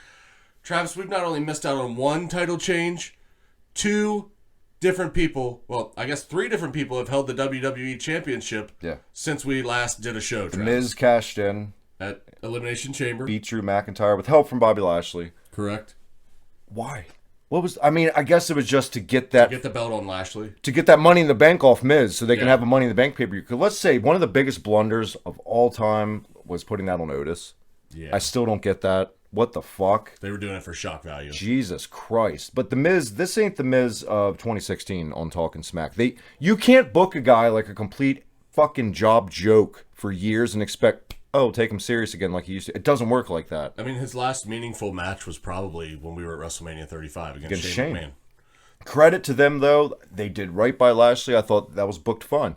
Travis, we've not only missed out on one title change, 2 different people, well, I guess 3 different people have held the WWE Championship since we last did a show, Travis.
Miz cashed in
At Elimination Chamber.
beat Drew McIntyre with help from Bobby Lashley.
Correct.
Why? I guess it was just to get that
Get the belt on Lashley.
to get that Money in the Bank off Miz so they can
Yeah.
have a Money in the Bank pay-per-view. Because let's say one of the biggest blunders of all time was putting that on Otis.
Yeah.
I still don't get that. What the fuck?
They were doing it for shock value.
Jesus Christ. But the Miz, this ain't the Miz of 2016 on Talking Smack. You can't book a guy like a complete fucking job joke for years and expect, take him serious again like he used to. It doesn't work like that.
I mean, his last meaningful match was probably when we were at WrestleMania 35 against
Shane.
Shane McMahon.
Credit to them, though. They did right by Lashley. I thought that was booked fun.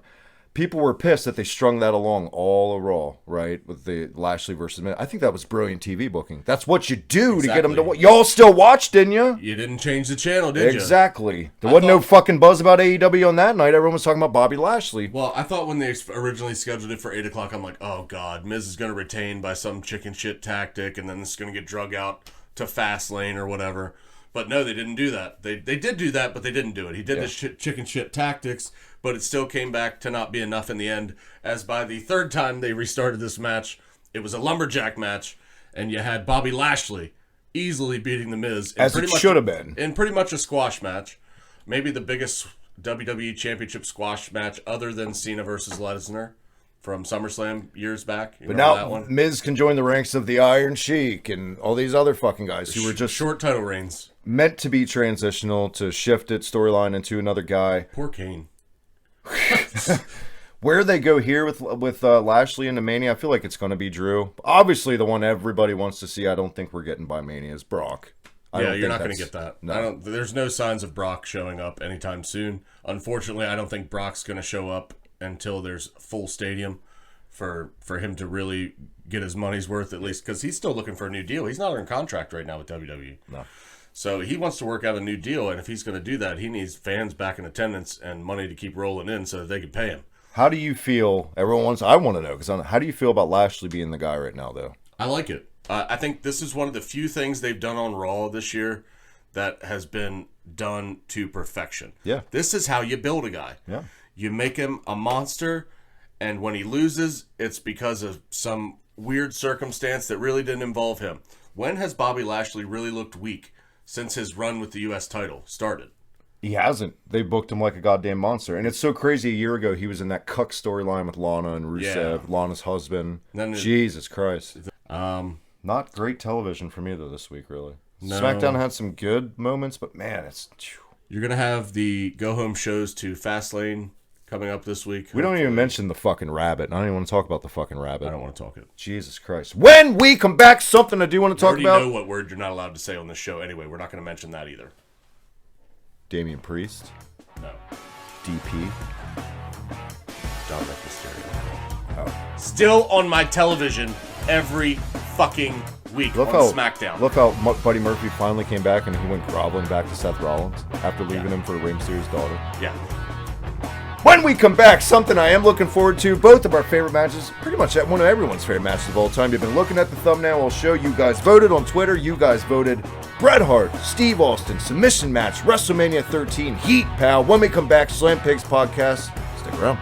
People were pissed that they strung that along all a Raw, right? With the Lashley versus Miz. I think that was brilliant TV booking. That's what you do to get them to watch. Y'all still watch, didn't you?
You didn't change the channel, did you?
Exactly. There wasn't no fucking buzz about AEW on that night. Everyone was talking about Bobby Lashley.
Well, I thought when they originally scheduled it for 8 o'clock, I'm like, oh, God, Miz is going to retain by some chicken shit tactic, and then it's going to get drug out to Fastlane or whatever. But no, they didn't do that. They did do that, but they didn't do it. He did the chicken shit tactics, but it still came back to not be enough in the end, as by the 3rd time they restarted this match, it was a lumberjack match, and you had Bobby Lashley easily beating The Miz.
As it should have been.
In pretty much a squash match. Maybe the biggest WWE Championship squash match other than Cena versus Lesnar from SummerSlam years back. You
But
remember
now
that one?
Miz can join the ranks of the Iron Sheik and all these other fucking guys who were just
Short title reigns.
meant to be transitional to shift it storyline into another guy.
Poor Kane.
Where they go here with Lashley into Mania, I feel like it's going to be Drew. Obviously, the one everybody wants to see. I don't think we're getting by Mania is Brock.
Yeah, you're
think
not going to
that's-
get that.
No.
There's no signs of Brock showing up anytime soon. Unfortunately, I don't think Brock's going to show up until there's full stadium for him to really get his money's worth, at least, because he's still looking for a new deal. He's not in contract right now with WWE.
No.
So he wants to work out a new deal, and if he's going to do that, he needs fans back in attendance and money to keep rolling in so that they can pay him.
How do you feel? I want to know, because how do you feel about Lashley being the guy right now, though?
I like it. I think this is one of the few things they've done on Raw this year that has been done to perfection.
Yeah.
This is how you build a guy.
Yeah.
You make him a monster, and when he loses, it's because of some weird circumstance that really didn't involve him. When has Bobby Lashley really looked weak since his run with the U.S. title started?
He hasn't. They booked him like a goddamn monster. And it's so crazy. A year ago, he was in that cuck storyline with Lana and Rusev,
Yeah.
Lana's husband.
Then
Jesus Christ. Not great television for me, though, this week, really.
No.
SmackDown had some good moments, but man, it's...
You're going to have the go-home shows to Fastlane coming up this week.
We don't even mention the fucking rabbit. I don't even want to talk about the fucking rabbit.
I don't want to talk it.
Jesus Christ. When we come back, something I do want to
I
talk
already
about.
know what word you're not allowed to say on this show anyway. We're not going to mention that either.
Damian Priest.
No.
DP.
Dominic Mysterio. Oh. Still on my television every fucking week on SmackDown.
Look how Buddy Murphy finally came back and he went groveling back to Seth Rollins after leaving him for Rey Mysterio's daughter.
Yeah.
When we come back, something I am looking forward to. Both of our favorite matches, pretty much one of everyone's favorite matches of all time. You've been looking at the thumbnail. I'll show you guys voted on Twitter. You guys voted Bret Hart, Steve Austin, submission match, WrestleMania 13, Heat, pal. When we come back, Slam Pigs podcast. Stick around.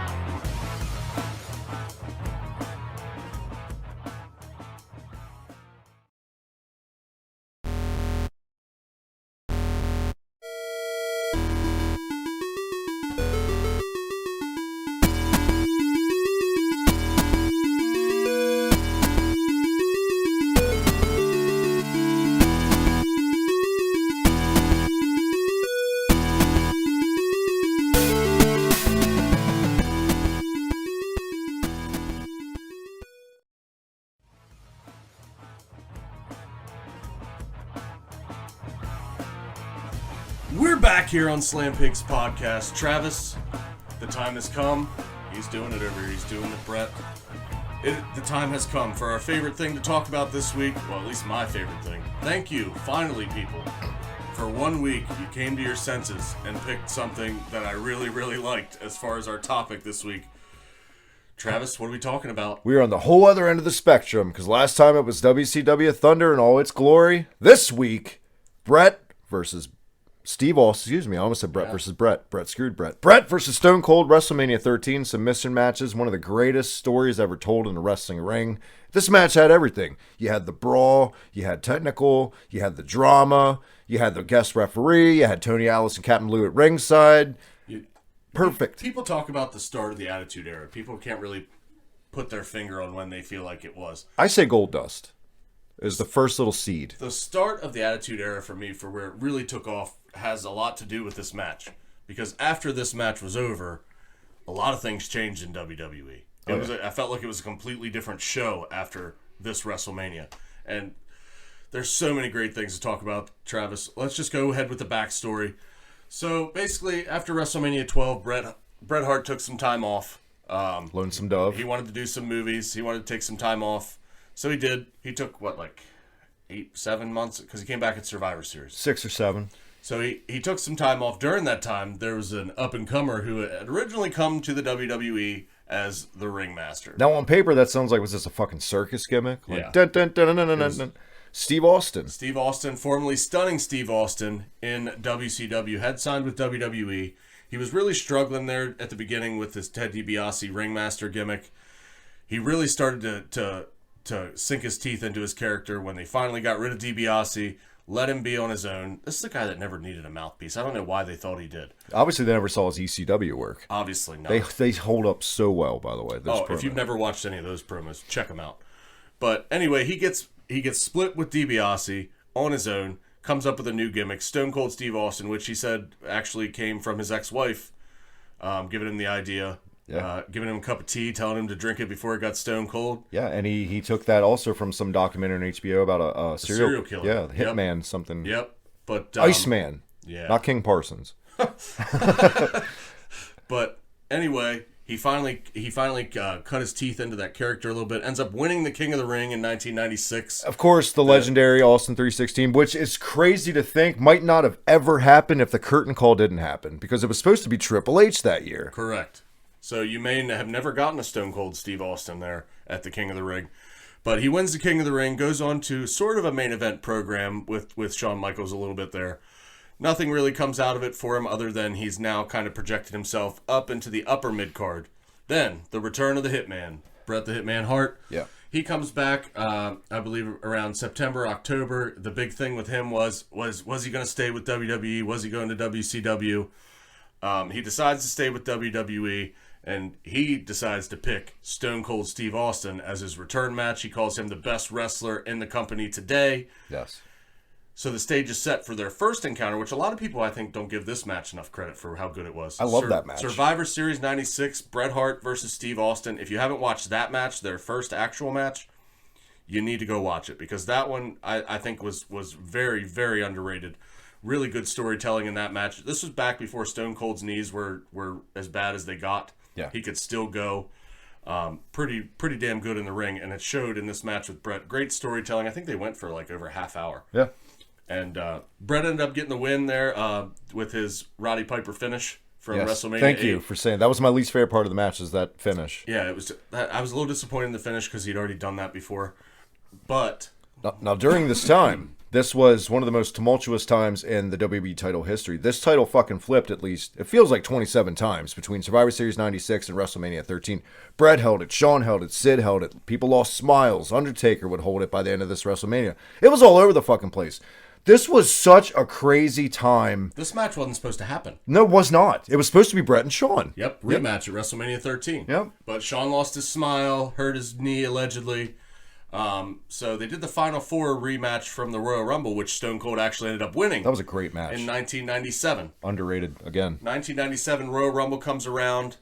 We're back here on Slam Pigs podcast. Travis, the time has come. He's doing it over here. He's doing it, Bret. The time has come for our favorite thing to talk about this week. Well, at least my favorite thing. Thank you, finally, people. For 1 week, you came to your senses and picked something that I really, really liked as far as our topic this week. Travis, what are we talking about?
We are on the whole other end of the spectrum because last time it was WCW Thunder in all its glory. This week, Bret versus Steve Austin. Excuse me, I almost said Bret versus Bret. Bret screwed Bret. Bret versus Stone Cold, WrestleMania 13, submission matches. One of the greatest stories ever told in a wrestling ring. This match had everything. You had the brawl, you had technical, you had the drama, you had the guest referee, you had Tony Atlas and Captain Lou at ringside. Perfect.
People talk about the start of the Attitude Era. People can't really put their finger on when they feel like it was.
I say Gold Dust is the first little seed.
The start of the Attitude Era for me, for where it really took off, has a lot to do with this match. Because after this match was over, a lot of things changed in WWE. I felt like it was a completely different show after this WrestleMania. And there's so many great things to talk about, Travis. Let's just go ahead with the backstory. So basically, after WrestleMania 12, Bret Hart took some time off.
Lonesome Dove.
He wanted to do some movies. He wanted to take some time off. So he did. He took, 7 months? Because he came back at Survivor Series.
6 or 7.
So he took some time off. During that time, there was an up-and-comer who had originally come to the WWE as the ringmaster.
Now, on paper, that sounds like, was this a fucking circus gimmick? Like,
Yeah.
dun, dun, dun, dun, dun, dun, dun. Steve Austin.
Steve Austin, formerly Stunning Steve Austin in WCW, had signed with WWE. He was really struggling there at the beginning with his Ted DiBiase ringmaster gimmick. He really started to sink his teeth into his character when they finally got rid of DiBiase, let him be on his own. This is a guy that never needed a mouthpiece. I don't know why they thought he did.
Obviously, they never saw his ECW work.
Obviously not.
They hold up so well, by the way.
If you've never watched any of those promos, check them out. But anyway, he gets split with DiBiase on his own, comes up with a new gimmick, Stone Cold Steve Austin, which he said actually came from his ex-wife, giving him the idea, giving him a cup of tea, telling him to drink it before it got stone cold.
Yeah, and he took that also from some documentary on HBO about a serial
killer.
Yeah, Hitman something.
Yep. But
Iceman.
Yeah.
Not King Parsons.
But anyway, he finally cut his teeth into that character a little bit. Ends up winning the King of the Ring in 1996.
Of course, the legendary Austin 316, which is crazy to think might not have ever happened if the curtain call didn't happen, because it was supposed to be Triple H that year.
Correct. So you may have never gotten a Stone Cold Steve Austin there at the King of the Ring. But he wins the King of the Ring, goes on to sort of a main event program with Shawn Michaels a little bit there. Nothing really comes out of it for him other than he's now kind of projected himself up into the upper mid-card. Then, the return of the Hitman, Bret the Hitman Hart.
Yeah.
He comes back, I believe, around September, October. The big thing with him was he going to stay with WWE? Was he going to WCW? He decides to stay with WWE, and he decides to pick Stone Cold Steve Austin as his return match. He calls him the best wrestler in the company today.
Yes.
So the stage is set for their first encounter, which a lot of people, I think, don't give this match enough credit for how good it was.
I love that match.
Survivor Series 96, Bret Hart versus Steve Austin. If you haven't watched that match, their first actual match, you need to go watch it, because that one, I think, was very, very underrated. Really good storytelling in that match. This was back before Stone Cold's knees were as bad as they got.
Yeah.
He could still go pretty damn good in the ring, and it showed in this match with Bret. Great storytelling. I think they went for like over a half hour.
Yeah.
And Bret ended up getting the win there with his Roddy Piper finish from WrestleMania.
Thank
8.
you for saying that. Was my least favorite part of the match, is that finish.
Yeah, it was. I was a little disappointed in the finish because he'd already done that before. But
Now, during this time, this was one of the most tumultuous times in the WWE title history. This title fucking flipped at least, it feels like 27 times between Survivor Series 96 and WrestleMania 13. Bret held it, Shawn held it, Sid held it. People lost smiles. Undertaker would hold it by the end of this WrestleMania. It was all over the fucking place. This was such a crazy time.
this match wasn't supposed to happen.
No, it was not. It was supposed to be Bret and Shawn.
Yep, rematch at WrestleMania 13.
Yep.
But Shawn lost his smile, hurt his knee allegedly. So they did the Final Four rematch from the Royal Rumble, which Stone Cold actually ended up winning.
That was a great match.
In 1997.
Underrated again.
1997 Royal Rumble comes around.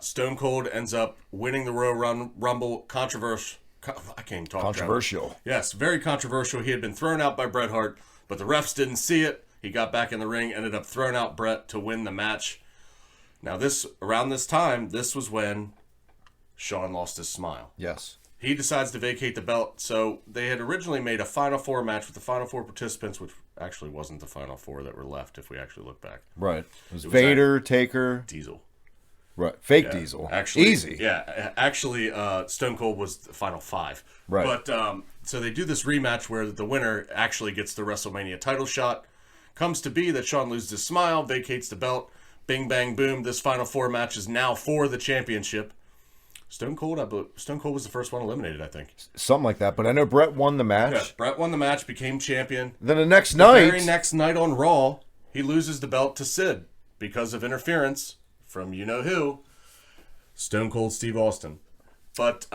Stone Cold ends up winning the Royal Rumble. Controversial. I can't even talk.
Controversial.
Yes, very controversial. He had been thrown out by Bret Hart, but the refs didn't see it. He got back in the ring, ended up throwing out Bret to win the match. Now, around this time, this was when Shawn lost his smile.
Yes.
He decides to vacate the belt. So they had originally made a Final Four match with the Final Four participants, which actually wasn't the Final Four that were left if we actually look back.
Right. It was Vader, Taker,
Diesel.
right? Fake Diesel.
Actually,
Easy.
Yeah, actually, Stone Cold was the final 5.
Right.
But so they do this rematch where the winner actually gets the WrestleMania title shot. Comes to be that Shawn loses his smile, vacates the belt. Bing, bang, boom. This Final Four match is now for the championship. Stone Cold was the first one eliminated, I think.
Something like that. But I know Bret won the match.
Yeah, Bret won the match, became champion.
Then the next night,
Very next night on Raw, he loses the belt to Sid because of interference from you-know-who, Stone Cold Steve Austin. But,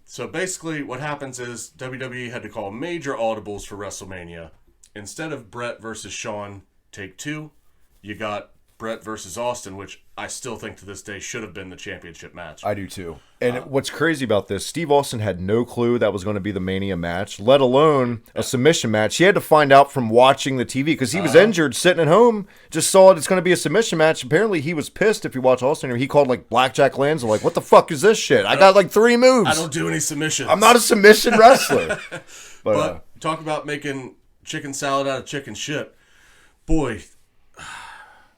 so basically what happens is WWE had to call major audibles for WrestleMania. Instead of Bret versus Shawn, take 2, you got Bret versus Austin, which I still think to this day should have been the championship match.
I do too. And what's crazy about this, Steve Austin had no clue that was going to be the Mania match, let alone a submission match. He had to find out from watching the TV because he was injured, sitting at home, just saw it's going to be a submission match. Apparently he was pissed. If you watch Austin, he called like Blackjack Lanza, like, what the fuck is this shit? I got like 3 moves.
I don't do any submissions.
I'm not a submission wrestler.
But talk about making chicken salad out of chicken shit. Boy,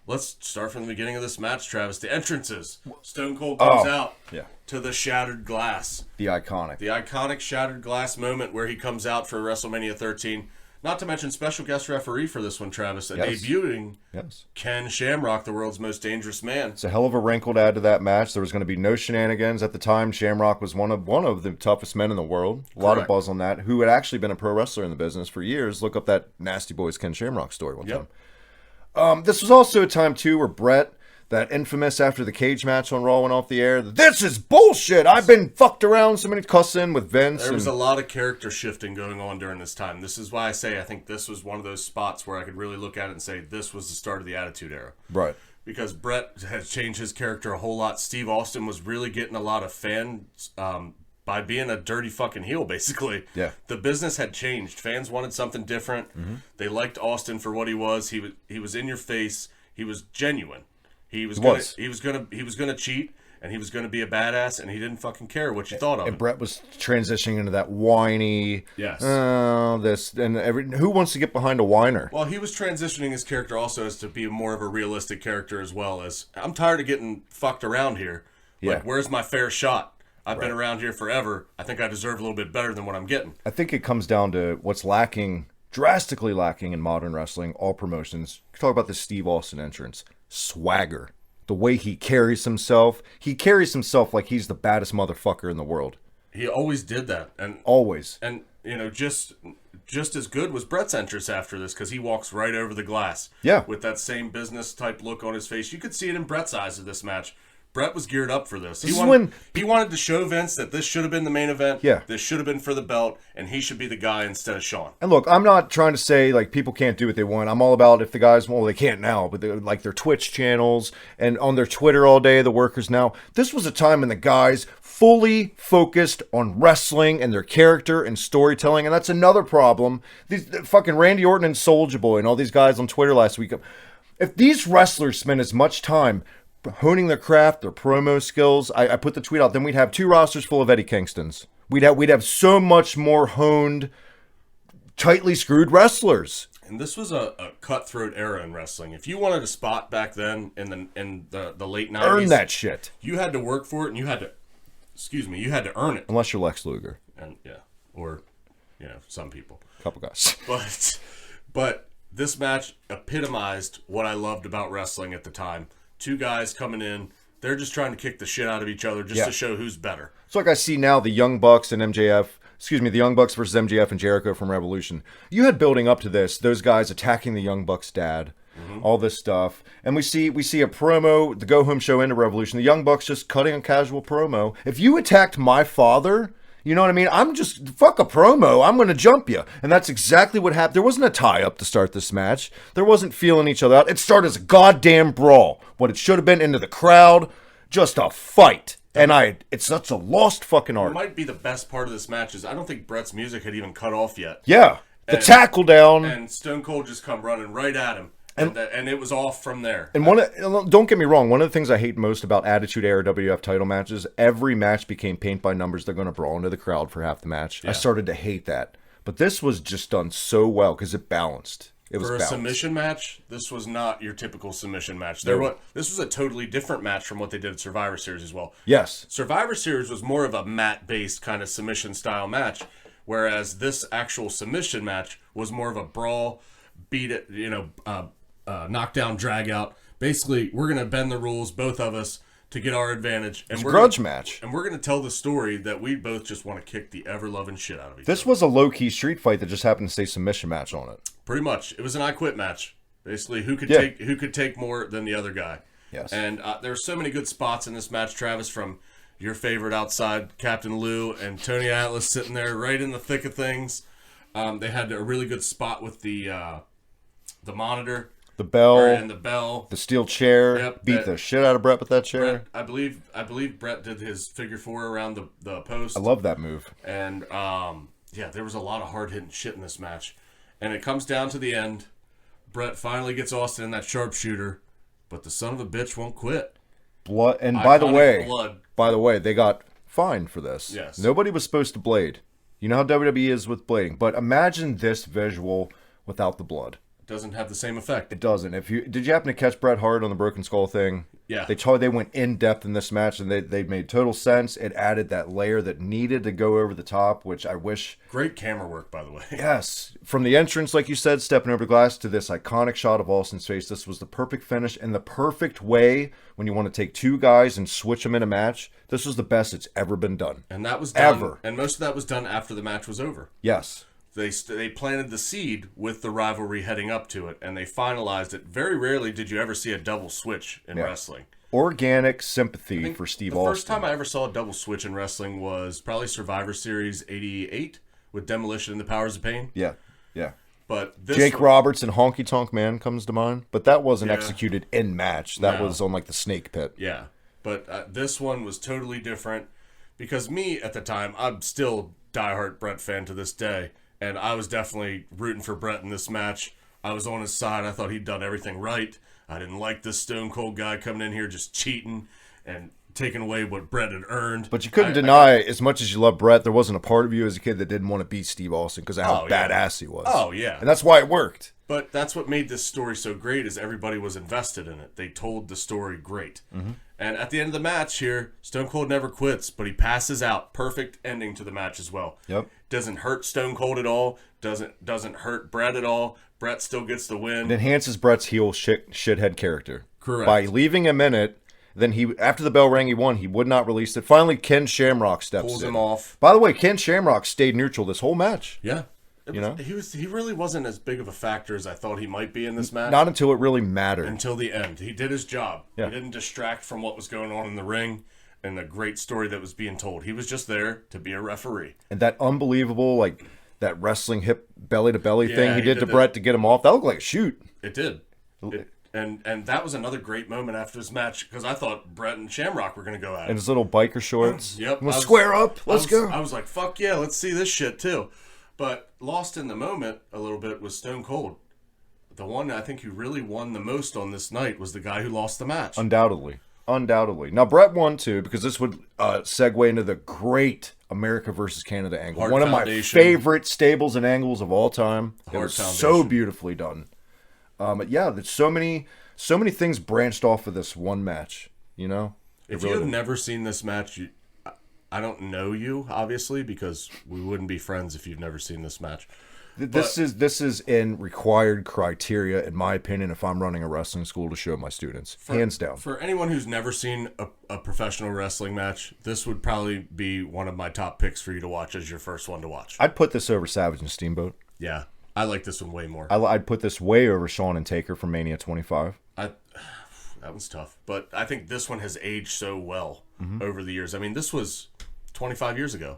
let's start from the beginning of this match, Travis. The entrances. Stone Cold comes out to the shattered glass.
The iconic
Shattered glass moment where he comes out for WrestleMania 13. Not to mention special guest referee for this one, Travis. Debuting Ken Shamrock, the world's most dangerous man.
It's a hell of a wrinkle to add to that match. There was going to be no shenanigans. At the time, Shamrock was one of the toughest men in the world. A lot of buzz on that. Who had actually been a pro wrestler in the business for years. Look up that Nasty Boys Ken Shamrock story one time. This was also a time, too, where Bret, that infamous after the cage match on Raw went off the air. This is bullshit. I've been fucked around. So many cussing with Vince.
There was a lot of character shifting going on during this time. This is why I say I think this was one of those spots where I could really look at it and say this was the start of the Attitude Era.
Right.
Because Bret has changed his character a whole lot. Steve Austin was really getting a lot of fan by being a dirty fucking heel, basically.
Yeah.
The business had changed. Fans wanted something different. They liked Austin for what he was. He was in your face. He was genuine. He was gonna cheat, and he was gonna be a badass, and he didn't fucking care what you thought of him.
And Bret was transitioning into that whiny,
Yes.
Who wants to get behind a whiner?
Well, he was transitioning his character also as to be more of a realistic character as well as, I'm tired of getting fucked around here.
Yeah.
Like, where's my fair shot? I've been around here forever. I think I deserve a little bit better than what I'm getting.
I think it comes down to what's lacking, drastically lacking in modern wrestling, all promotions. Talk about the Steve Austin entrance. Swagger. The way he carries himself. He carries himself like he's the baddest motherfucker in the world.
He always did that. And
Always.
And, you know, just as good was Bret's entrance after this, because he walks right over the glass.
Yeah.
With that same business-type look on his face. You could see it in Bret's eyes of this match. Bret was geared up for this. He wanted to show Vince that this should have been the main event.
Yeah.
This should have been for the belt, and he should be the guy instead of Shawn.
And look, I'm not trying to say, like, people can't do what they want. I'm all about if the guys, well, they can't now, but like their Twitch channels and on their Twitter all day, the workers now. This was a time when the guys fully focused on wrestling and their character and storytelling, and that's another problem. These fucking Randy Orton and Soulja Boy and all these guys on Twitter last week. If these wrestlers spend as much time honing their craft, their promo skills, I put the tweet out, then we'd have 2 rosters full of Eddie Kingstons. We'd have so much more honed, tightly screwed wrestlers.
And this was a cutthroat era in wrestling. If you wanted a spot back then in the late 90s,
Earn that shit.
You had to work for it, and you had to earn it.
Unless you're Lex Luger.
And yeah, or some people.
Couple guys.
But this match epitomized what I loved about wrestling at the time. 2 guys coming in, they're just trying to kick the shit out of each other just to show who's better.
It's like I see now the Young Bucks and MJF, the Young Bucks versus MJF and Jericho from Revolution. You had building up to this, those guys attacking the Young Bucks' dad, all this stuff. And we see a promo, the go-home show into Revolution, the Young Bucks just cutting a casual promo. If you attacked my father, you know what I mean? I'm just, fuck a promo, I'm going to jump you. And that's exactly what happened. There wasn't a tie-up to start this match. There wasn't feeling each other out. It started as a goddamn brawl. What it should have been, into the crowd, just a fight. And it's such a lost fucking art.
What might be the best part of this match is I don't think Bret's music had even cut off yet.
Yeah, the tackle down.
And Stone Cold just come running right at him. And it was off from there.
And don't get me wrong, one of the things I hate most about Attitude Era WF title matches, every match became paint by numbers. They're going to brawl into the crowd for half the match. Yeah. I started to hate that. But this was just done so well because it balanced. It was balanced.
Submission match, this was not your typical submission match. This was a totally different match from what they did at Survivor Series as well.
Yes.
Survivor Series was more of a mat-based kind of submission-style match, whereas this actual submission match was more of a brawl, beat it, knockdown, drag out. Basically, we're going to bend the rules, both of us, to get our advantage. And
it's a grudge match.
And we're going to tell the story that we both just want to kick the ever-loving shit out of each other.
This was a low-key street fight that just happened to say submission match on it.
Pretty much. It was an I Quit match. Basically, who could take more than the other guy.
Yes.
And there were so many good spots in this match, Travis, from your favorite outside, Captain Lou, and Tony Atlas sitting there right in the thick of things. They had a really good spot with the monitor.
The bell.
And the bell.
The steel chair.
Yep,
beat the shit out of Bret with that chair.
Bret, I believe Bret did his figure 4 around the post.
I love that move.
And, there was a lot of hard-hitting shit in this match. And it comes down to the end. Bret finally gets Austin in that sharpshooter, but the son of a bitch won't quit.
Blood. And by the way, they got fined for this.
Yes.
Nobody was supposed to blade. You know how WWE is with blading. But imagine this visual without the blood.
Doesn't have the same effect.
It doesn't. Did you happen to catch Bret Hart on the Broken Skull thing?
Yeah.
They went in depth in this match, and they made total sense. It added that layer that needed to go over the top, which I wish.
Great camera work, by the way.
Yes, from the entrance, like you said, stepping over the glass to this iconic shot of Austin's face. This was the perfect finish and the perfect way when you want to take 2 guys and switch them in a match. This was the best it's ever been done.
And that was done, ever. And most of that was done after the match was over.
Yes.
They planted the seed with the rivalry heading up to it, and they finalized it. Very rarely did you ever see a double switch in wrestling.
Organic sympathy for Steve Austin.
The first time I ever saw a double switch in wrestling was probably Survivor Series 88 with Demolition and the Powers of Pain.
Yeah.
But
Jake Roberts and Honky Tonk Man comes to mind, but that wasn't executed in match. That was on like the Snake Pit.
Yeah, but this one was totally different. Because me, at the time, I'm still diehard Bret fan to this day. And I was definitely rooting for Bret in this match. I was on his side. I thought he'd done everything right. I didn't like this Stone Cold guy coming in here just cheating and taking away what Bret had earned.
But you couldn't deny, as much as you love Bret, there wasn't a part of you as a kid that didn't want to beat Steve Austin because of how badass he was.
Oh, yeah.
And that's why it worked.
But that's what made this story so great is everybody was invested in it. They told the story great.
Mm-hmm.
And at the end of the match here, Stone Cold never quits, but he passes out. Perfect ending to the match as well.
Yep.
Doesn't hurt Stone Cold at all. Doesn't hurt Bret at all. Bret still gets the win.
It enhances Bret's heel shithead character.
Correct.
By leaving him in it. Then after the bell rang, he won. He would not release it. Finally, Ken Shamrock steps in.
Pulls him off.
By the way, Ken Shamrock stayed neutral this whole match.
Yeah.
know?
He really wasn't as big of a factor as I thought he might be in this match.
Not until it really mattered.
Until the end. He did his job.
Yeah.
He didn't distract from what was going on in the ring and the great story that was being told. He was just there to be a referee.
And that unbelievable, that wrestling hip belly-to-belly thing he did to
that.
Bret to get him off, that looked like a shoot.
It did. And that was another great moment after this match because I thought Bret and Shamrock were going to go at it.
And his little biker shorts.
Yep.
We'll square up. Let's go.
I was like, fuck yeah, let's see this shit too. But lost in the moment a little bit was Stone Cold. The one I think who really won the most on this night was the guy who lost the match.
Undoubtedly. Now, Bret won too because this would segue into the great America versus Canada angle.
Hart
One of
Foundation.
my favorite stables and angles of all time. It
Hart
was
Foundation.
so beautifully done. But yeah, there's so many things branched off of this one match. You know,
If you have never seen this match, I don't know you obviously because we wouldn't be friends if you've never seen this match.
This is in required criteria, in my opinion, if I'm running a wrestling school to show my students. Hands down.
For anyone who's never seen a professional wrestling match, this would probably be one of my top picks for you to watch as your first one to watch.
I'd put this over Savage and Steamboat.
Yeah, I like this one way more.
I'd put this way over Shawn and Taker from Mania 25.
That one's tough. But I think this one has aged so well over the years. I mean, this was 25 years ago.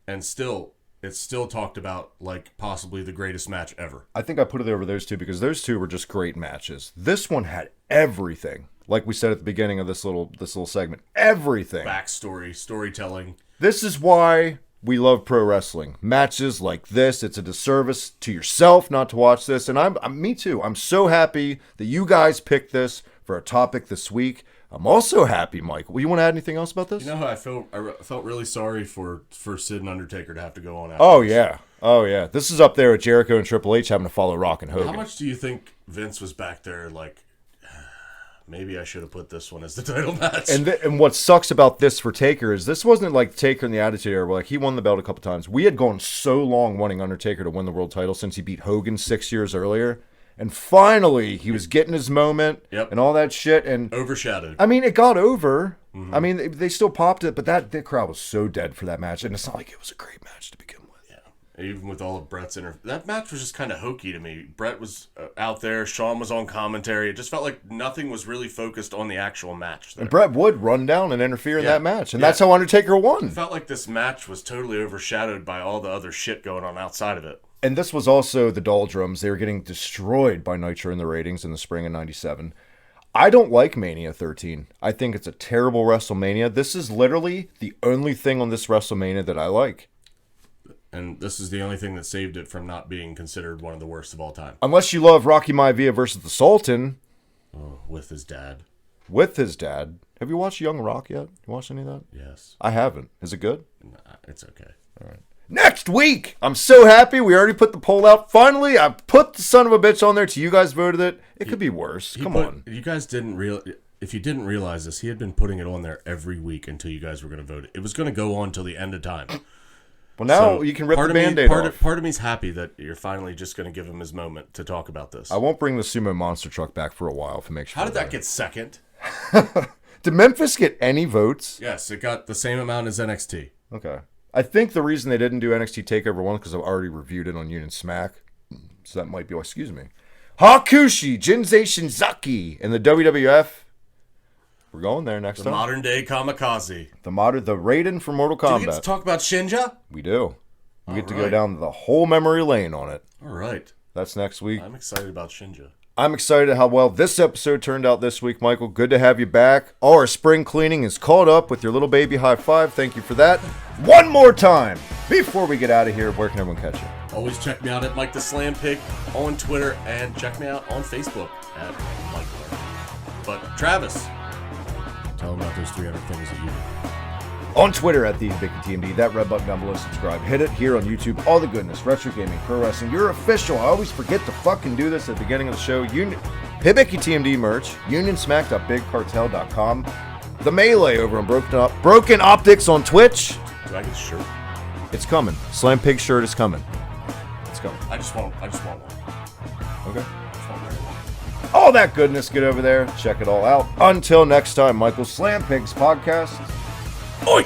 And still... it's still talked about like possibly the greatest match ever.
I think I put it over those two because those two were just great matches. This one had everything. Like we said at the beginning of this little segment, everything.
Backstory, storytelling.
This is why we love pro wrestling. Matches like this, it's a disservice to yourself not to watch this. And me too. I'm so happy that you guys picked this for a topic this week. I'm also happy, Mike. You want to add anything else about this?
You know how I felt really sorry for Sid and Undertaker to have to go on after
Oh,
this.
yeah. Oh, yeah. This is up there with Jericho and Triple H having to follow Rock and Hogan.
How much do you think Vince was back there like, maybe I should have put this one as the title match?
And what sucks about this for Taker is this wasn't like Taker in the Attitude Era where like he won the belt a couple times. We had gone so long wanting Undertaker to win the world title since he beat Hogan 6 years earlier. And finally, he was getting his moment and all that shit. And
overshadowed.
I mean, it got over. I mean, they still popped it, but the crowd was so dead for that match. And it's not like it was a great match to begin with.
Yeah. Even with all of Bret's that match was just kind of hokey to me. Bret was out there. Shawn was on commentary. It just felt like nothing was really focused on the actual match there.
And Bret would run down and interfere in that match. And that's how Undertaker won.
It felt like this match was totally overshadowed by all the other shit going on outside of it.
And this was also the doldrums. They were getting destroyed by Nitro in the ratings in the spring of 97. I don't like Mania 13. I think it's a terrible WrestleMania. This is literally the only thing on this WrestleMania that I like.
And this is the only thing that saved it from not being considered one of the worst of all time.
Unless you love Rocky Maivia versus the Sultan.
Oh, with his dad.
With his dad. Have you watched Young Rock yet? You watched any of that?
Yes.
I haven't. Is it good?
Nah, it's okay.
All right. Next week! I'm so happy. We already put the poll out. Finally, I put the son of a bitch on there till you guys voted it. It could be worse. Come on.
You guys didn't if you didn't realize this, he had been putting it on there every week until you guys were going to vote it. It was going to go on till the end of time.
Well, now you can rip the Band-Aid off.
Part of me's happy that you're finally just going to give him his moment to talk about this.
I won't bring the Sumo Monster Truck back for a while if it makes you
How
feel
did that
better.
get second?
Did Memphis get any votes?
Yes, it got the same amount as NXT.
Okay. I think the reason they didn't do NXT TakeOver 1 because I've already reviewed it on Union Smack. So that might be, excuse me. Hakushi, Jinsei Shinzaki in the WWF. We're going there next time.
Modern day kamikaze.
The Raiden from Mortal
Do
Kombat.
we get to talk about Shinja?
We do. We get to go
right.
down the whole memory lane on it.
All right.
That's next week.
I'm excited about Shinja.
I'm excited how well this episode turned out this week, Michael. Good to have you back. All our spring cleaning is caught up with your little baby high five. Thank you for that. One more time before we get out of here, where can everyone catch you?
Always check me out at Mike the Slam Pig on Twitter and check me out on Facebook at Mike Learn. But Travis, tell them about those 3 other things that you do.
On Twitter at the HibickyTMD, that red button down below, subscribe. Hit it here on YouTube. All the goodness, retro gaming, pro wrestling. You're official. I always forget to fucking do this at the beginning of the show. HibickyTMD merch, unionsmack.bigcartel.com. The Melee over on Broken Optics on Twitch.
Do I get a shirt?
It's coming. Slam Pig shirt is coming. It's coming.
I just want one.
Okay.
I just want one.
All that goodness, get over there. Check it all out. Until next time, Michael Slam Pigs podcast.
Oi!